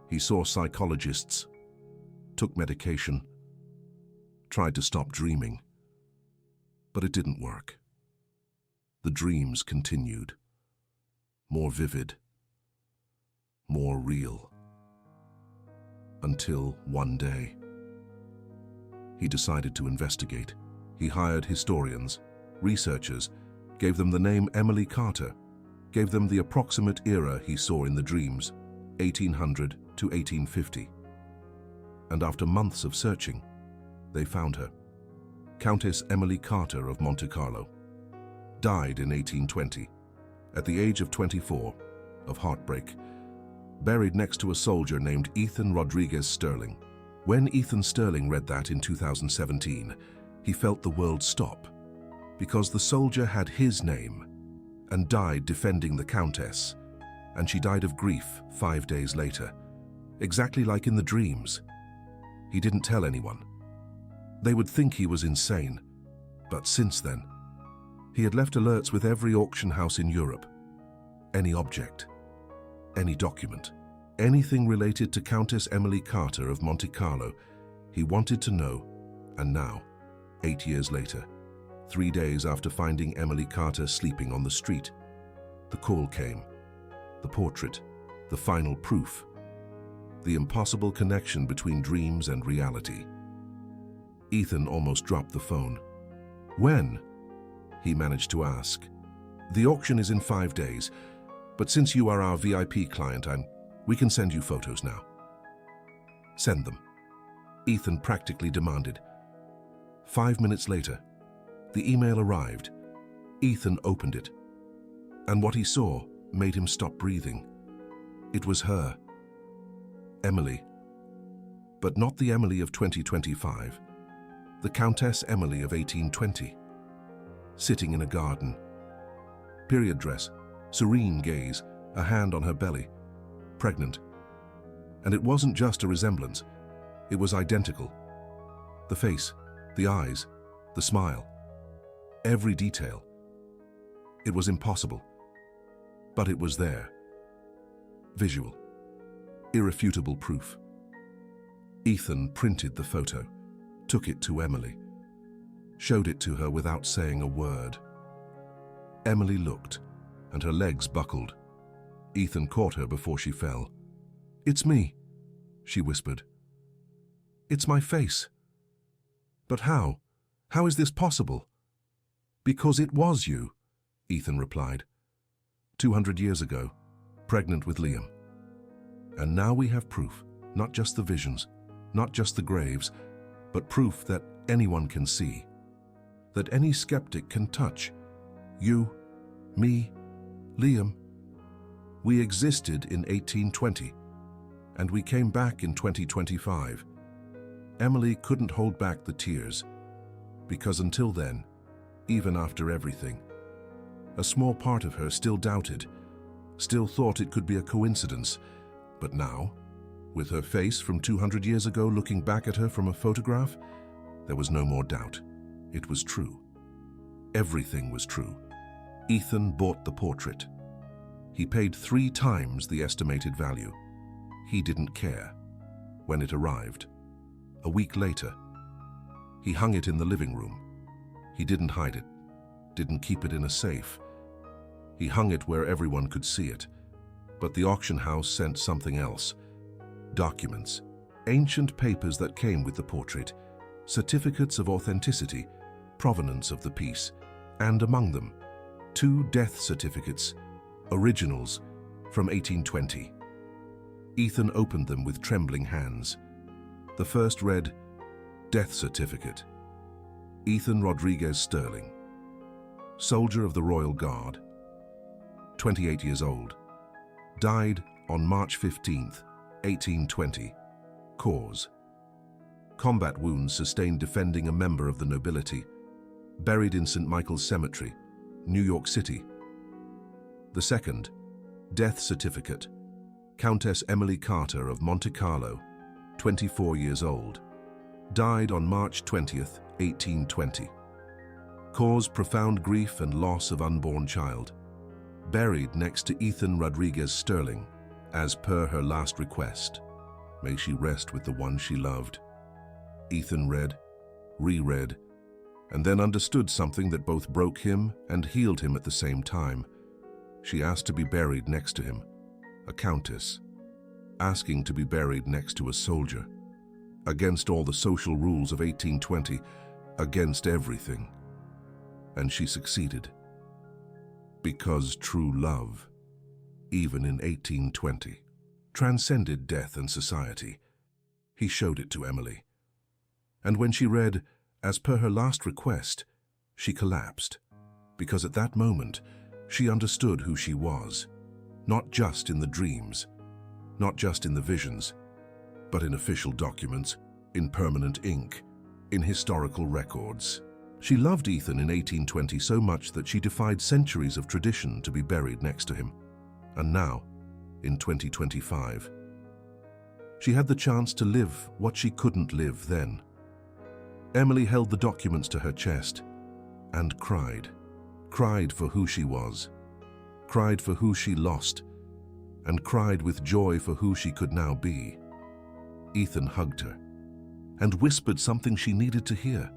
He saw psychologists, took medication, tried to stop dreaming. But it didn't work. The dreams continued, more vivid, more real. Until one day, he decided to investigate. He hired historians, researchers, gave them the name Emily Carter, gave them the approximate era he saw in the dreams, 1800 to 1850. And after months of searching, they found her. Countess Emily Carter of Monte Carlo died in 1820, at the age of 24, of heartbreak, buried next to a soldier named Ethan Rodriguez Sterling. When Ethan Sterling read that in 2017, he felt the world stop, because the soldier had his name and died defending the Countess, and she died of grief 5 days later, exactly like in the dreams. He didn't tell anyone. They would think he was insane, but since then, he had left alerts with every auction house in Europe. Any object, any document, anything related to Countess Emily Carter of Monte Carlo, he wanted to know. And now, 8 years later, 3 days after finding Emily Carter sleeping on the street, the call came. The portrait, the final proof, the impossible connection between dreams and reality. Ethan almost dropped the phone. "When?" he managed to ask. The auction is in 5 days, but since you are our VIP client, we can send you photos now. Send them, Ethan practically demanded. 5 minutes later, the email arrived. Ethan opened it, and what he saw made him stop breathing. It was her, Emily, but not the Emily of 2025, the Countess Emily of 1820, sitting in a garden. Period dress, serene gaze, a hand on her belly, pregnant. And it wasn't just a resemblance, it was identical. The face, the eyes, the smile, every detail. It was impossible, but it was there. Visual, irrefutable proof. Ethan printed the photo, took it to Emily, showed it to her without saying a word. Emily looked, and her legs buckled. Ethan caught her before she fell. "It's me," she whispered. "It's my face." "But how? How is this possible?" "Because it was you," Ethan replied. 200 years ago, pregnant with Liam. And now we have proof, not just the visions, not just the graves, but proof that anyone can see, that any skeptic can touch. You, me, Liam. We existed in 1820, and we came back in 2025. Emily couldn't hold back the tears, because until then, even after everything, a small part of her still doubted, still thought it could be a coincidence. But now, with her face from 200 years ago looking back at her from a photograph, there was no more doubt. It was true. Everything was true. Ethan bought the portrait. He paid 3 times the estimated value. He didn't care. When it arrived, a week later, he hung it in the living room. He didn't hide it, didn't keep it in a safe. He hung it where everyone could see it. But the auction house sent something else. Documents, ancient papers that came with the portrait, certificates of authenticity, provenance of the piece, and among them, 2 death certificates, originals from 1820. Ethan opened them with trembling hands. The first read, "Death Certificate. Ethan Rodriguez Sterling, soldier of the Royal Guard, 28 years old, died on March 15th, 1820. Cause: combat wounds sustained defending a member of the nobility, buried in St. Michael's Cemetery, New York City." The second, Death Certificate. Countess Emily Carter of Monte Carlo, 24 years old, died on March 20th, 1820. Cause: profound grief and loss of unborn child. Buried next to Ethan Rodriguez Sterling, as per her last request. May she rest with the one she loved. Ethan read, reread, and then understood something that both broke him and healed him at the same time. She asked to be buried next to him, a countess, asking to be buried next to a soldier, against all the social rules of 1820, against everything. And she succeeded. Because true love, even in 1820, transcended death and society. He showed it to Emily. And when she read, "As per her last request," she collapsed, because at that moment, she understood who she was, not just in the dreams, not just in the visions, but in official documents, in permanent ink, in historical records. She loved Ethan in 1820 so much that she defied centuries of tradition to be buried next to him. And now, in 2025, she had the chance to live what she couldn't live then. Emily held the documents to her chest and cried. Cried for who she was, cried for who she lost, and cried with joy for who she could now be. Ethan hugged her and whispered something she needed to hear.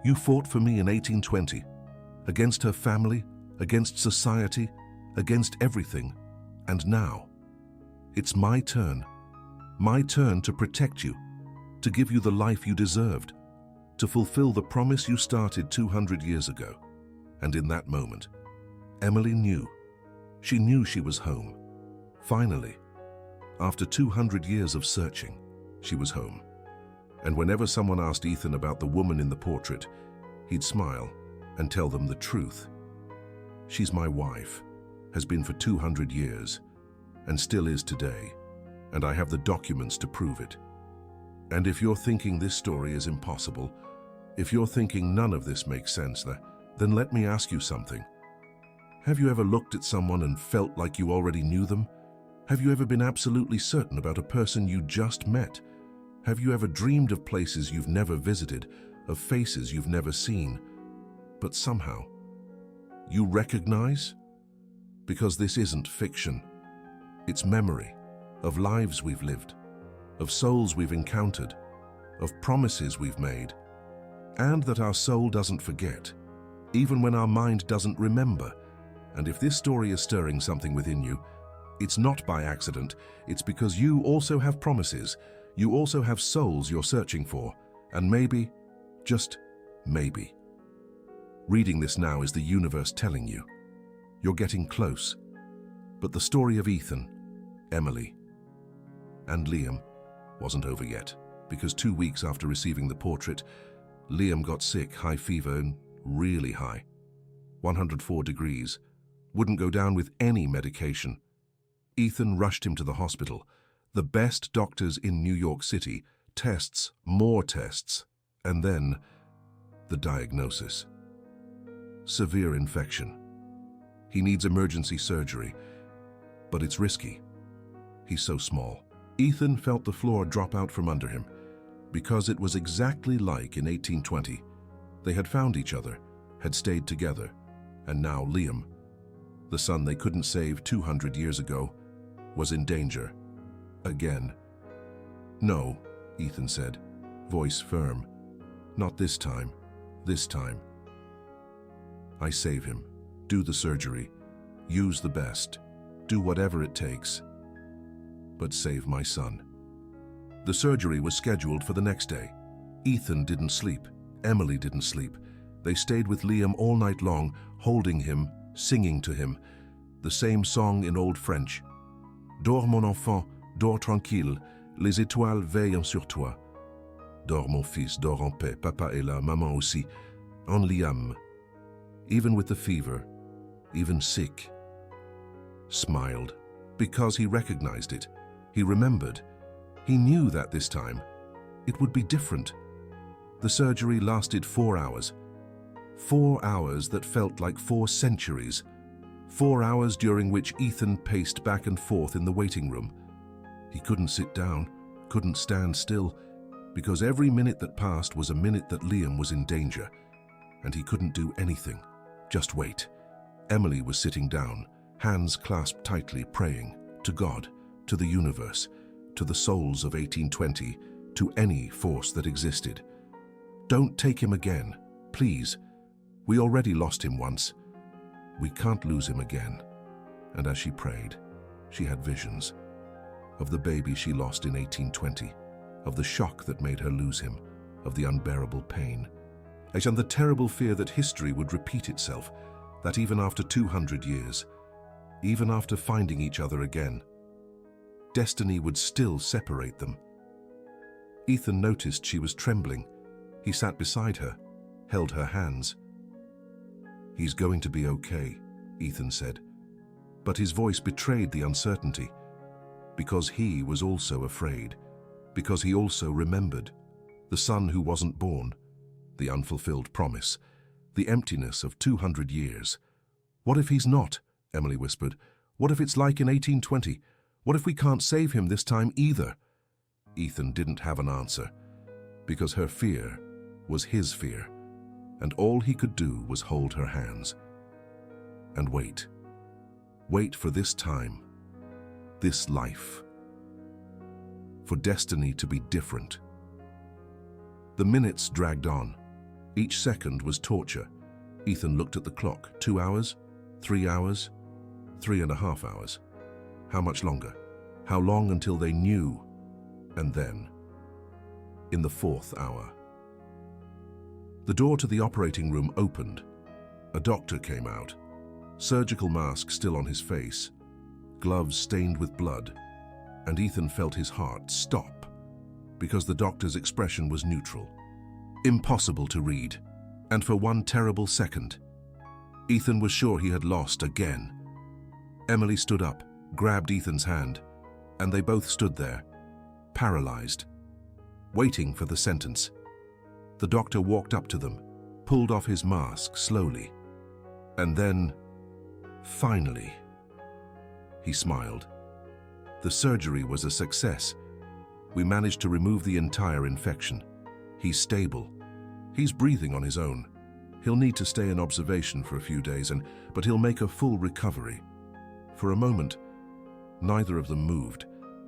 "You fought for me in 1820, against her family, against society, against everything, and now, it's my turn to protect you, to give you the life you deserved, to fulfill the promise you started 200 years ago." And in that moment, Emily knew. She knew she was home. Finally, after 200 years of searching, she was home. And whenever someone asked Ethan about the woman in the portrait, he'd smile and tell them the truth. She's my wife, has been for 200 years, and still is today, and I have the documents to prove it. And if you're thinking this story is impossible, if you're thinking none of this makes sense, then let me ask you something. Have you ever looked at someone and felt like you already knew them? Have you ever been absolutely certain about a person you just met? Have you ever dreamed of places you've never visited, of faces you've never seen, but somehow you recognize? Because this isn't fiction. It's memory of lives we've lived, of souls we've encountered, of promises we've made, and that our soul doesn't forget, even when our mind doesn't remember. And if this story is stirring something within you, it's not by accident. It's because you also have promises. You also have souls you're searching for. And maybe, just maybe, reading this now is the universe telling you. You're getting close. But the story of Ethan, Emily, and Liam wasn't over yet, because 2 weeks after receiving the portrait, Liam got sick, high fever, and really high. 104 degrees. Wouldn't go down with any medication. Ethan rushed him to the hospital. The best doctors in New York City, tests, more tests, and then the diagnosis. Severe infection. He needs emergency surgery, but it's risky. He's so small. Ethan felt the floor drop out from under him, because it was exactly like in 1820. They had found each other, had stayed together, and now Liam, the son they couldn't save 200 years ago, was in danger. Again. No, Ethan said, voice firm. Not this time. This time. I save him. Do the surgery. Use the best. Do whatever it takes. But save my son. The surgery was scheduled for the next day. Ethan didn't sleep. Emily didn't sleep. They stayed with Liam all night long, holding him, singing to him, the same song in Old French. Dors mon enfant, dors tranquille, les étoiles veillent sur toi. Dors mon fils, dors en paix, papa est là, maman aussi, en Liam. Even with the fever, even sick. Smiled, because he recognized it. He remembered. He knew that this time it would be different. The surgery lasted 4 hours. 4 hours that felt like 4 centuries. 4 hours during which Ethan paced back and forth in the waiting room. He couldn't sit down, couldn't stand still, because every minute that passed was a minute that Liam was in danger, and he couldn't do anything, just wait. Emily was sitting down, hands clasped tightly, praying to God, to the universe, to the souls of 1820, to any force that existed. Don't take him again, please. We already lost him once. We can't lose him again. And as she prayed, she had visions of the baby she lost in 1820, of the shock that made her lose him, of the unbearable pain, and the terrible fear that history would repeat itself, that even after 200 years, even after finding each other again, destiny would still separate them. Ethan noticed she was trembling. He sat beside her, held her hands. He's going to be okay, Ethan said, but his voice betrayed the uncertainty, because he was also afraid, because he also remembered the son who wasn't born, the unfulfilled promise, the emptiness of 200 years. What if he's not? Emily whispered. What if it's like in 1820? What if we can't save him this time either? Ethan didn't have an answer, because her fear was his fear, and all he could do was hold her hands and wait. Wait for this time, this life, for destiny to be different. The minutes dragged on. Each second was torture. Ethan looked at the clock. 2 hours? 3 hours? 3.5 hours. How much longer? How long until they knew? And then, in the 4th hour, the door to the operating room opened. A doctor came out. surgical mask still on his face, gloves stained with blood, and Ethan felt his heart stop because the doctor's expression was neutral. Impossible to read, and for one terrible second, Ethan was sure he had lost again. Emily stood up, grabbed Ethan's hand, and they both stood there, paralyzed, waiting for the sentence. The doctor walked up to them, pulled off his mask slowly, and then, finally, he smiled. The surgery was a success. We managed to remove the entire infection. He's stable. He's breathing on his own. He'll need to stay in observation for a few days, but he'll make a full recovery. For a moment, neither of them moved,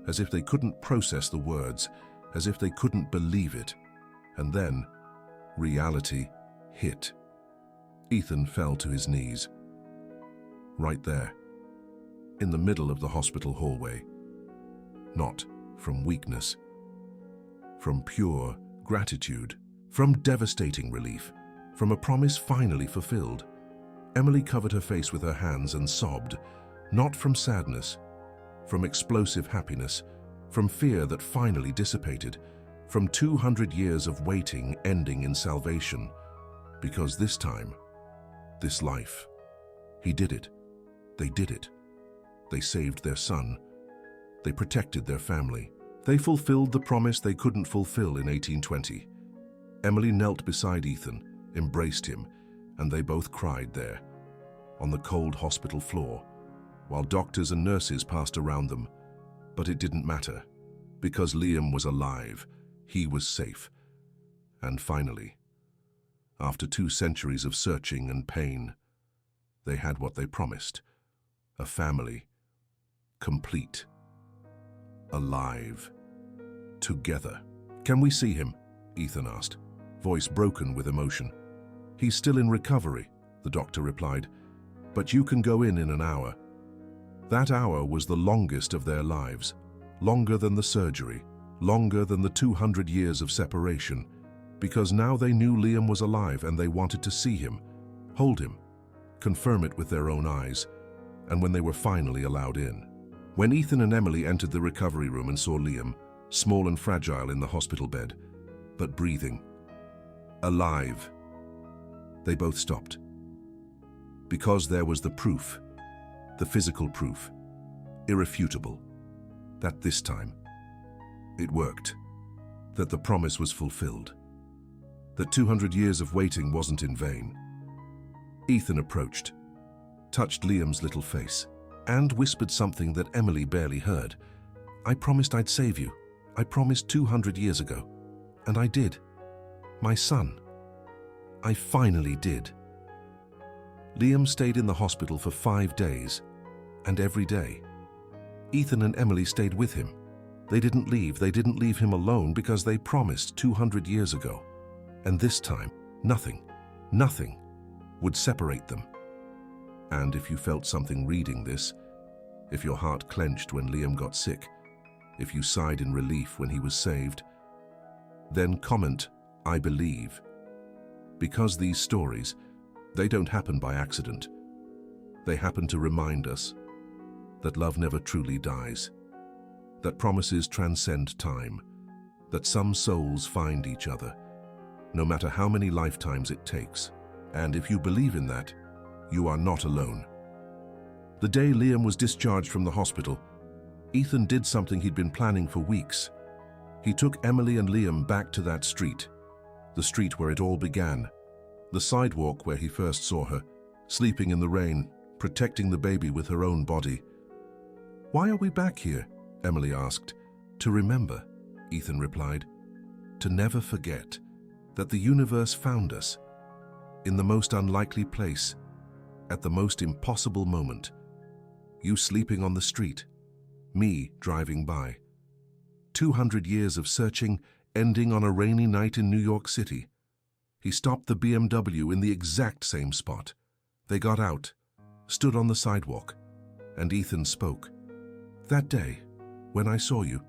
as if they couldn't process the words, as if they couldn't believe it. And then, reality hit. Ethan fell to his knees. Right there, in the middle of the hospital hallway. Not from weakness, from pure gratitude, from devastating relief, from a promise finally fulfilled. Emily covered her face with her hands and sobbed, not from sadness, from explosive happiness, from fear that finally dissipated, from 200 years of waiting ending in salvation, because this time, this life, he did it. They did it. They saved their son. They protected their family. They fulfilled the promise they couldn't fulfill in 1820. Emily knelt beside Ethan, embraced him, and they both cried there, on the cold hospital floor, while doctors and nurses passed around them. But it didn't matter, because Liam was alive. He was safe. And finally, after 2 centuries of searching and pain, they had what they promised. A family, complete, alive, together. "Can we see him?" Ethan asked, voice broken with emotion. "He's still in recovery," the doctor replied, "but you can go in an hour." That hour was the longest of their lives, longer than the surgery, longer than the 200 years of separation, because now they knew Liam was alive and they wanted to see him, hold him, confirm it with their own eyes, and when they were finally allowed in. When Ethan and Emily entered the recovery room and saw Liam, small and fragile in the hospital bed, but breathing, alive, they both stopped. Because there was the proof, the physical proof, irrefutable, that this time, it worked, that the promise was fulfilled, that 200 years of waiting wasn't in vain. Ethan approached, touched Liam's little face, and whispered something that Emily barely heard. "I promised I'd save you. I promised 200 years ago. And I did. My son. I finally did." Liam stayed in the hospital for 5 days, and every day, Ethan and Emily stayed with him. They didn't leave him alone because they promised 200 years ago. And this time, nothing would separate them. And if you felt something reading this, if your heart clenched when Liam got sick, if you sighed in relief when he was saved, then comment, "I believe." Because these stories, they don't happen by accident. They happen to remind us that love never truly dies, that promises transcend time, that some souls find each other, no matter how many lifetimes it takes. And if you believe in that, you are not alone. The day Liam was discharged from the hospital, Ethan did something he'd been planning for weeks. He took Emily and Liam back to that street, the street where it all began, the sidewalk where he first saw her, sleeping in the rain, protecting the baby with her own body. "Why are we back here?" Emily asked. "To remember," Ethan replied. "To never forget that the universe found us in the most unlikely place, at the most impossible moment. You sleeping on the street, me driving by. 200 years of searching, ending on a rainy night in New York City. He stopped the BMW in the exact same spot. They got out, stood on the sidewalk, and Ethan spoke. That day, when I saw you,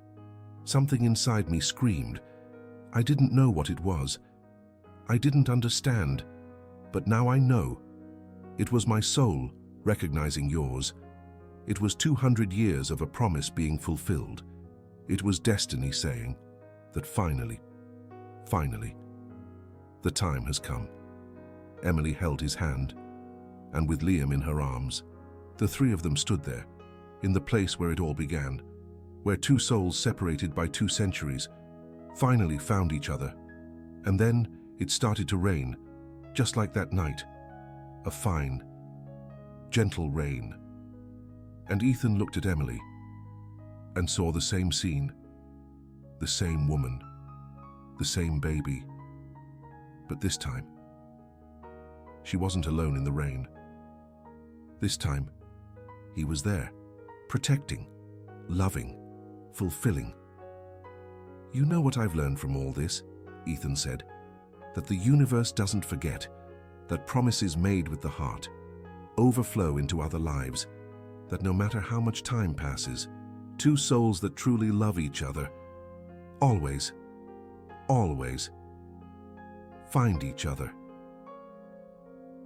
something inside me screamed. I didn't know what it was. I didn't understand, but now I know. It was my soul, recognizing yours. It was 200 years of a promise being fulfilled. It was destiny saying that finally, the time has come. Emily held his hand, and with Liam in her arms, the three of them stood there, in the place where it all began, where two souls separated by 2 centuries finally found each other. And then it started to rain, just like that night. A fine, gentle rain. And Ethan looked at Emily and saw the same scene, the same woman, the same baby. But this time, she wasn't alone in the rain. This time, he was there, protecting, loving, fulfilling. You know what I've learned from all this, Ethan said, that the universe doesn't forget, that promises made with the heart overflow into other lives, that no matter how much time passes, 2 souls that truly love each other always find each other.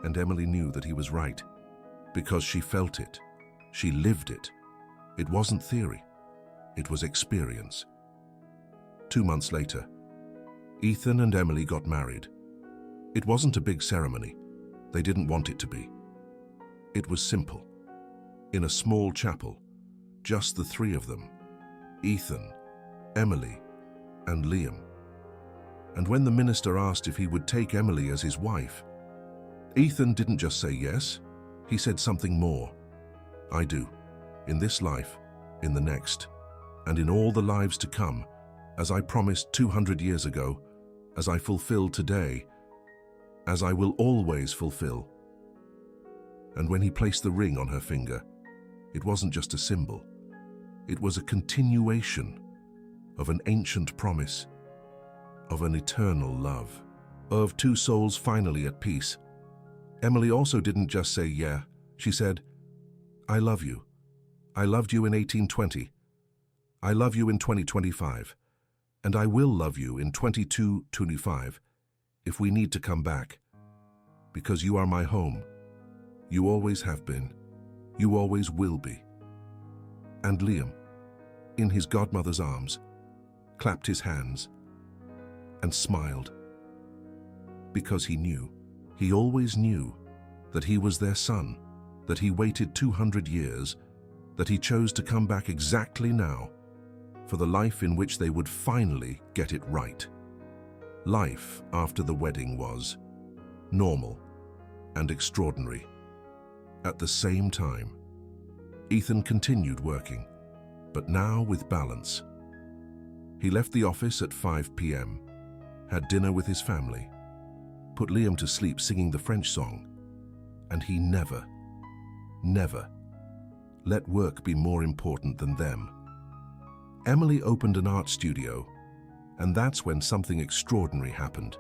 And Emily knew that he was right, because she felt it, she lived it. It wasn't theory, it was experience. 2 months later, Ethan and Emily got married. It wasn't a big ceremony. They didn't want it to be. It was simple. In a small chapel, just the 3 of them, Ethan, Emily, and Liam. And when the minister asked if he would take Emily as his wife, Ethan didn't just say yes, he said something more. I do, in this life, in the next, and in all the lives to come, as I promised 200 years ago, as I fulfill today, as I will always fulfill. And when he placed the ring on her finger, it wasn't just a symbol. It was a continuation of an ancient promise, of an eternal love, of 2 souls finally at peace. Emily also didn't just say yeah, she said, I love you. I loved you in 1820. I love you in 2025. And I will love you in 2225 if we need to come back. Because you are my home. You always have been. You always will be. And Liam, in his godmother's arms, clapped his hands and smiled. Because he knew, he always knew, that he was their son, that he waited 200 years, that he chose to come back exactly now, for the life in which they would finally get it right. Life after the wedding was normal and extraordinary. At the same time, Ethan continued working, but now with balance. He left the office at 5 p.m., had dinner with his family, put Liam to sleep singing the French song, and he never let work be more important than them. Emily opened an art studio, and that's when something extraordinary happened.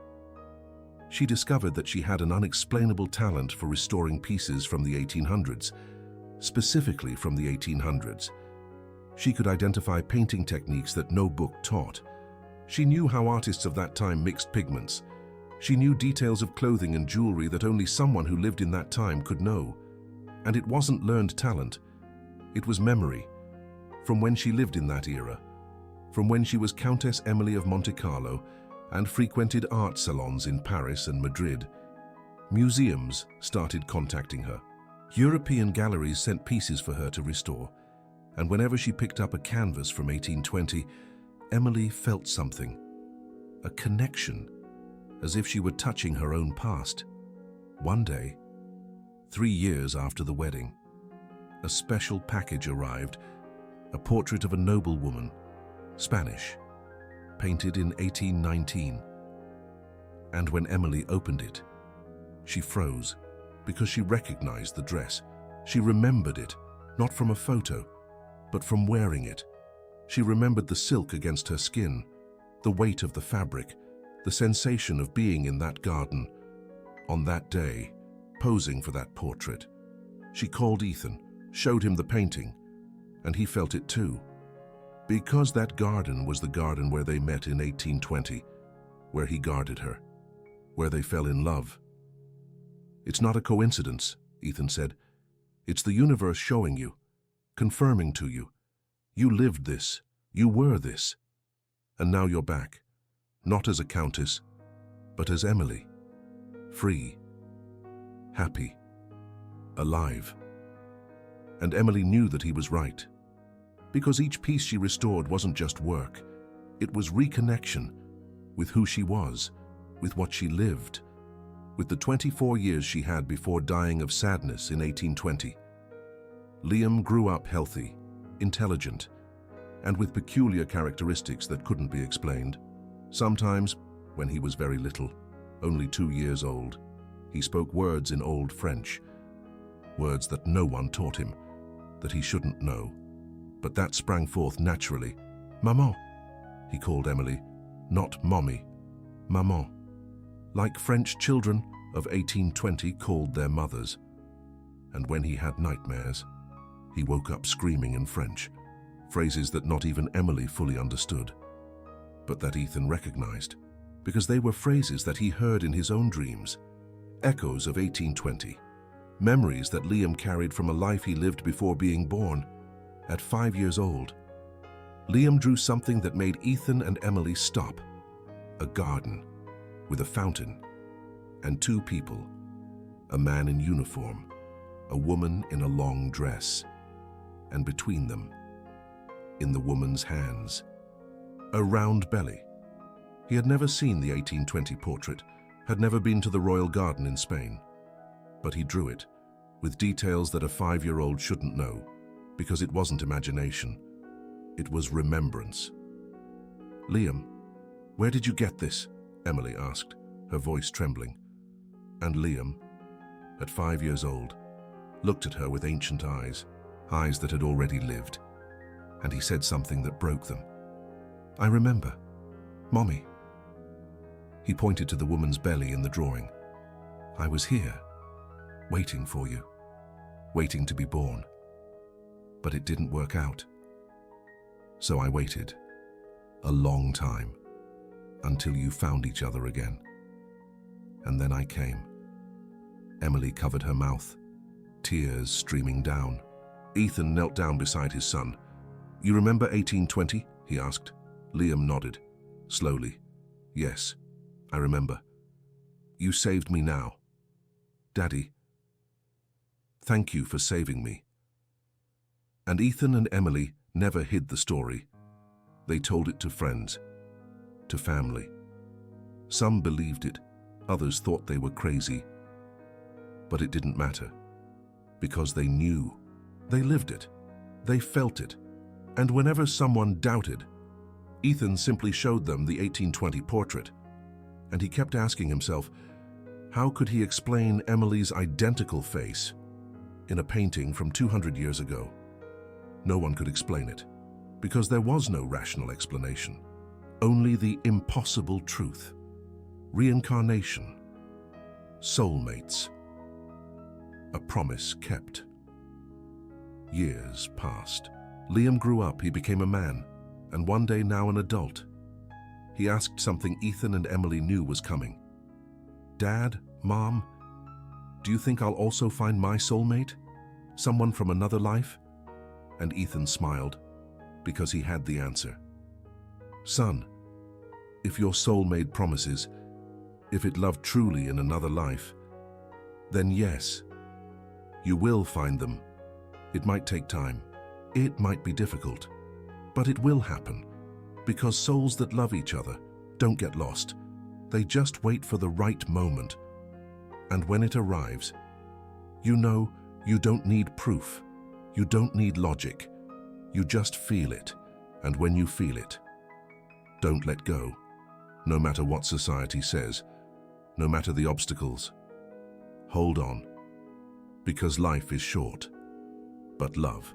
She discovered that she had an unexplainable talent for restoring pieces from the 1800s, specifically from the 1800s. She could identify painting techniques that no book taught. She knew how artists of that time mixed pigments. She knew details of clothing and jewelry that only someone who lived in that time could know. And it wasn't learned talent, it was memory. From when she lived in that era, from when she was Countess Emily of Monte Carlo and frequented art salons in Paris and Madrid. Museums started contacting her. European galleries sent pieces for her to restore, and whenever she picked up a canvas from 1820, Emily felt something, a connection, as if she were touching her own past. One day, 3 years after the wedding, a special package arrived, a portrait of a noblewoman, Spanish, painted in 1819. And when Emily opened it, she froze, because she recognized the dress. She remembered it, not from a photo, but from wearing it. She remembered the silk against her skin, the weight of the fabric, the sensation of being in that garden, on that day, posing for that portrait. She called Ethan, showed him the painting, and he felt it too. Because that garden was the garden where they met in 1820, where he guarded her, where they fell in love. It's not a coincidence, Ethan said. It's the universe showing you, confirming to you. You lived this, you were this. And now you're back, not as a countess, but as Emily. Free, happy, alive. And Emily knew that he was right, because each piece she restored wasn't just work, it was reconnection with who she was, with what she lived, with the 24 years she had before dying of sadness in 1820. Liam grew up healthy, intelligent, and with peculiar characteristics that couldn't be explained. Sometimes, when he was very little, only 2 years old, he spoke words in Old French, words that no one taught him, that he shouldn't know. But that sprang forth naturally. Maman, he called Emily, not mommy, maman, like French children of 1820 called their mothers. And when he had nightmares, he woke up screaming in French, phrases that not even Emily fully understood, but that Ethan recognized, because they were phrases that he heard in his own dreams, echoes of 1820, memories that Liam carried from a life he lived before being born. At 5 years old, Liam drew something that made Ethan and Emily stop. A garden with a fountain and 2 people, a man in uniform, a woman in a long dress, and between them, in the woman's hands, a round belly. He had never seen the 1820 portrait, had never been to the royal garden in Spain, but he drew it with details that a 5-year-old shouldn't know, because it wasn't imagination, it was remembrance. Liam, where did you get this? Emily asked, her voice trembling. And Liam, at 5 years old, looked at her with ancient eyes, eyes that had already lived, and he said something that broke them. I remember. Mommy. He pointed to the woman's belly in the drawing. I was here, waiting for you, waiting to be born. But it didn't work out. So I waited, a long time, until you found each other again. And then I came. Emily covered her mouth, tears streaming down. Ethan knelt down beside his son. You remember 1820? He asked. Liam nodded, slowly. Yes, I remember. You saved me now. Daddy, thank you for saving me. And Ethan and Emily never hid the story. They told it to friends, to family. Some believed it, others thought they were crazy. But it didn't matter, because they knew. They lived it. They felt it. And whenever someone doubted, Ethan simply showed them the 1820 portrait. And he kept asking himself, how could he explain Emily's identical face in a painting from 200 years ago? No one could explain it, because there was no rational explanation. Only the impossible truth. Reincarnation. Soulmates. A promise kept. Years passed. Liam grew up, he became a man, and one day now an adult. He asked something Ethan and Emily knew was coming. Dad, Mom, do you think I'll also find my soulmate? Someone from another life? And Ethan smiled, because he had the answer. Son, if your soulmate promises, if it loved truly in another life, then yes, you will find them. It might take time. It might be difficult. But it will happen, because souls that love each other don't get lost. They just wait for the right moment. And when it arrives, you know you don't need proof. You don't need logic. You just feel it. And when you feel it, don't let go, no matter what society says, no matter the obstacles. Hold on, because life is short. But love,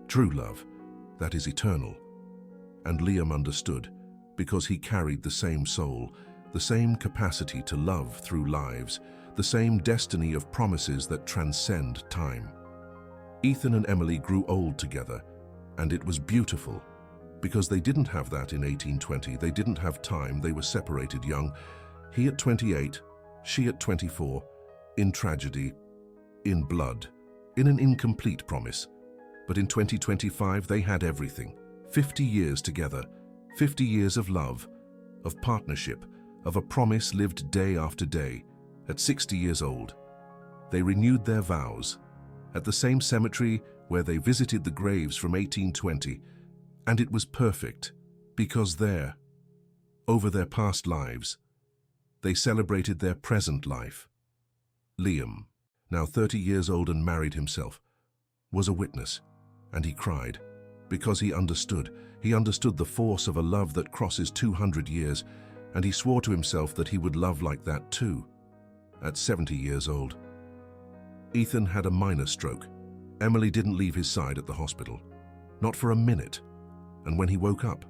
true love, that is eternal. And Liam understood, because he carried the same soul, the same capacity to love through lives, the same destiny of promises that transcend time. Ethan and Emily grew old together, and it was beautiful, because they didn't have that in 1820. They didn't have time. They were separated young. He at 28, she at 24, in tragedy, in blood, in an incomplete promise. But in 2025, they had everything. 50 years together, 50 years of love, of partnership, of a promise lived day after day. At 60 years old, they renewed their vows at the same cemetery where they visited the graves from 1820, and it was perfect because there, over their past lives, they celebrated their present life. Liam, now 30 years old and married himself, was a witness, and he cried because he understood. He understood the force of a love that crosses 200 years, and he swore to himself that he would love like that too. At 70 years old, Ethan had a minor stroke. Emily didn't leave his side at the hospital, not for a minute, and when he woke up,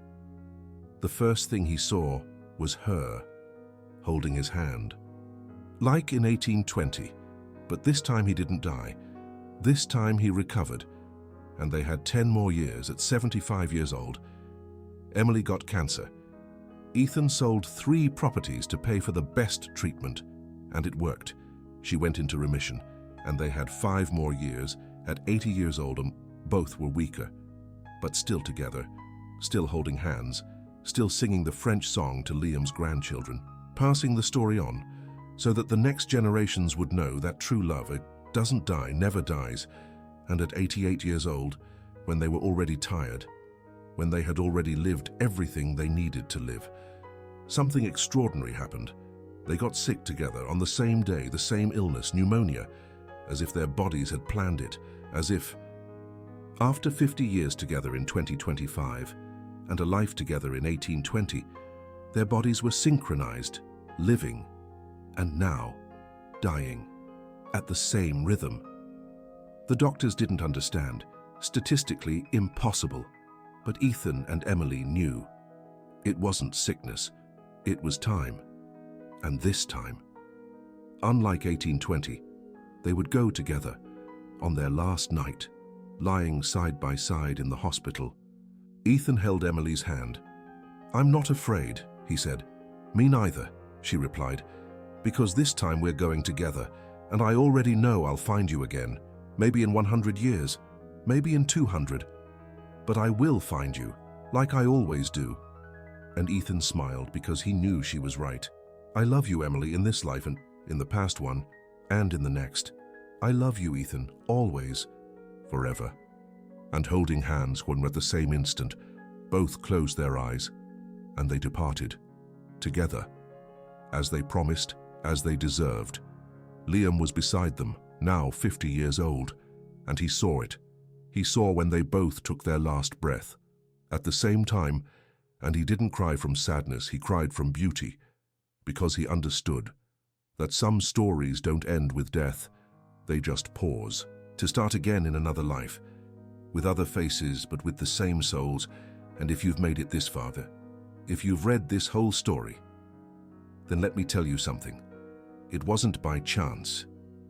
the first thing he saw was her, holding his hand. Like in 1820, but this time he didn't die. This time he recovered, and they had 10 more years. At 75 years old, Emily got cancer. Ethan sold 3 properties to pay for the best treatment, and it worked. She went into remission, and they had 5 more years. At 80 years old, both were weaker, but still together, still holding hands, still singing the French song to Liam's grandchildren, passing the story on, so that the next generations would know that true love, it doesn't die, never dies. And at 88 years old, when they were already tired, when they had already lived everything they needed to live, something extraordinary happened. They got sick together on the same day, the same illness, pneumonia, as if their bodies had planned it, as if, after 50 years together in 2025 and a life together in 1820, their bodies were synchronized, living, and now dying at the same rhythm. The doctors didn't understand, statistically impossible, but Ethan and Emily knew. It wasn't sickness, it was time. And this time, unlike 1820, they would go together on their last night, lying side by side in the hospital. Ethan held Emily's hand. "I'm not afraid," he said. "Me neither," she replied, "because this time we're going together, and I already know I'll find you again, maybe in 100 years, maybe in 200, but I will find you, like I always do." And Ethan smiled because he knew she was right. "I love you, Emily, in this life and in the past one, and in the next. I love you, Ethan, always, forever." And holding hands when at the same instant, both closed their eyes, and they departed, together, as they promised, as they deserved. Liam was beside them, now 50 years old, and he saw it. He saw when they both took their last breath. At the same time, and he didn't cry from sadness, he cried from beauty, because he understood that some stories don't end with death, they just pause, to start again in another life, with other faces but with the same souls. And if you've made it this far, if you've read this whole story, then let me tell you something. It wasn't by chance.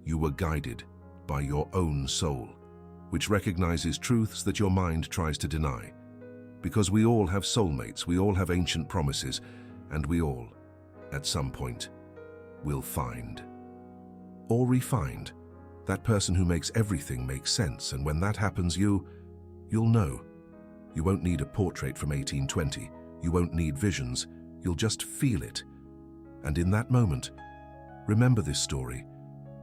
You were guided by your own soul, which recognizes truths that your mind tries to deny. Because we all have soulmates, we all have ancient promises, and we all, at some point, will find or re-find that person who makes everything make sense. And when that happens, you'll know. You won't need a portrait from 1820. You won't need visions. You'll just feel it. And in that moment, remember this story.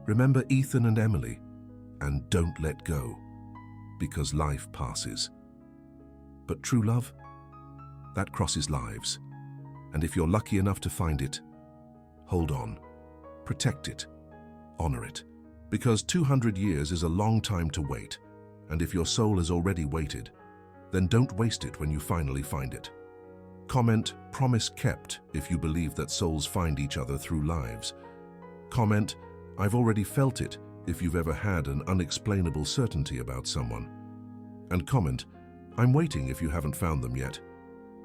Remember Ethan and Emily, and don't let go, because life passes. But true love, that crosses lives. And if you're lucky enough to find it, hold on, protect it, honor it. Because 200 years is a long time to wait, and if your soul has already waited, then don't waste it when you finally find it. Comment, "Promise kept," if you believe that souls find each other through lives. Comment, "I've already felt it," if you've ever had an unexplainable certainty about someone. And comment, "I'm waiting," if you haven't found them yet.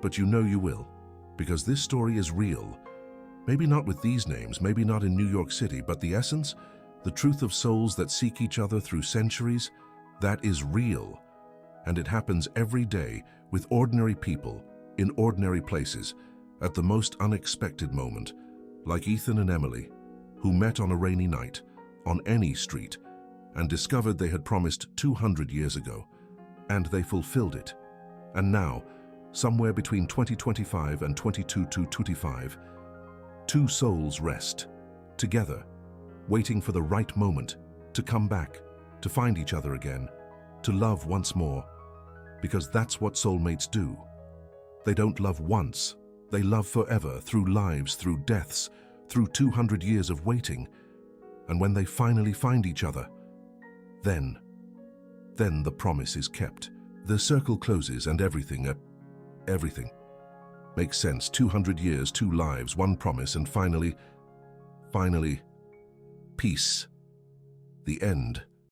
But you know you will, because this story is real. Maybe not with these names, maybe not in New York City, but the essence, the truth of souls that seek each other through centuries, that is real. And it happens every day with ordinary people, in ordinary places, at the most unexpected moment, like Ethan and Emily, who met on a rainy night, on any street, and discovered they had promised 200 years ago, and they fulfilled it. And now, somewhere between 2025 and 2225, two souls rest, together, waiting for the right moment to come back, to find each other again, to love once more, because that's what soulmates do. They don't love once, they love forever, through lives, through deaths, through 200 years of waiting. And when they finally find each other, then the promise is kept. The circle closes and everything makes sense. 200 years, two lives, one promise, and finally, peace. The end.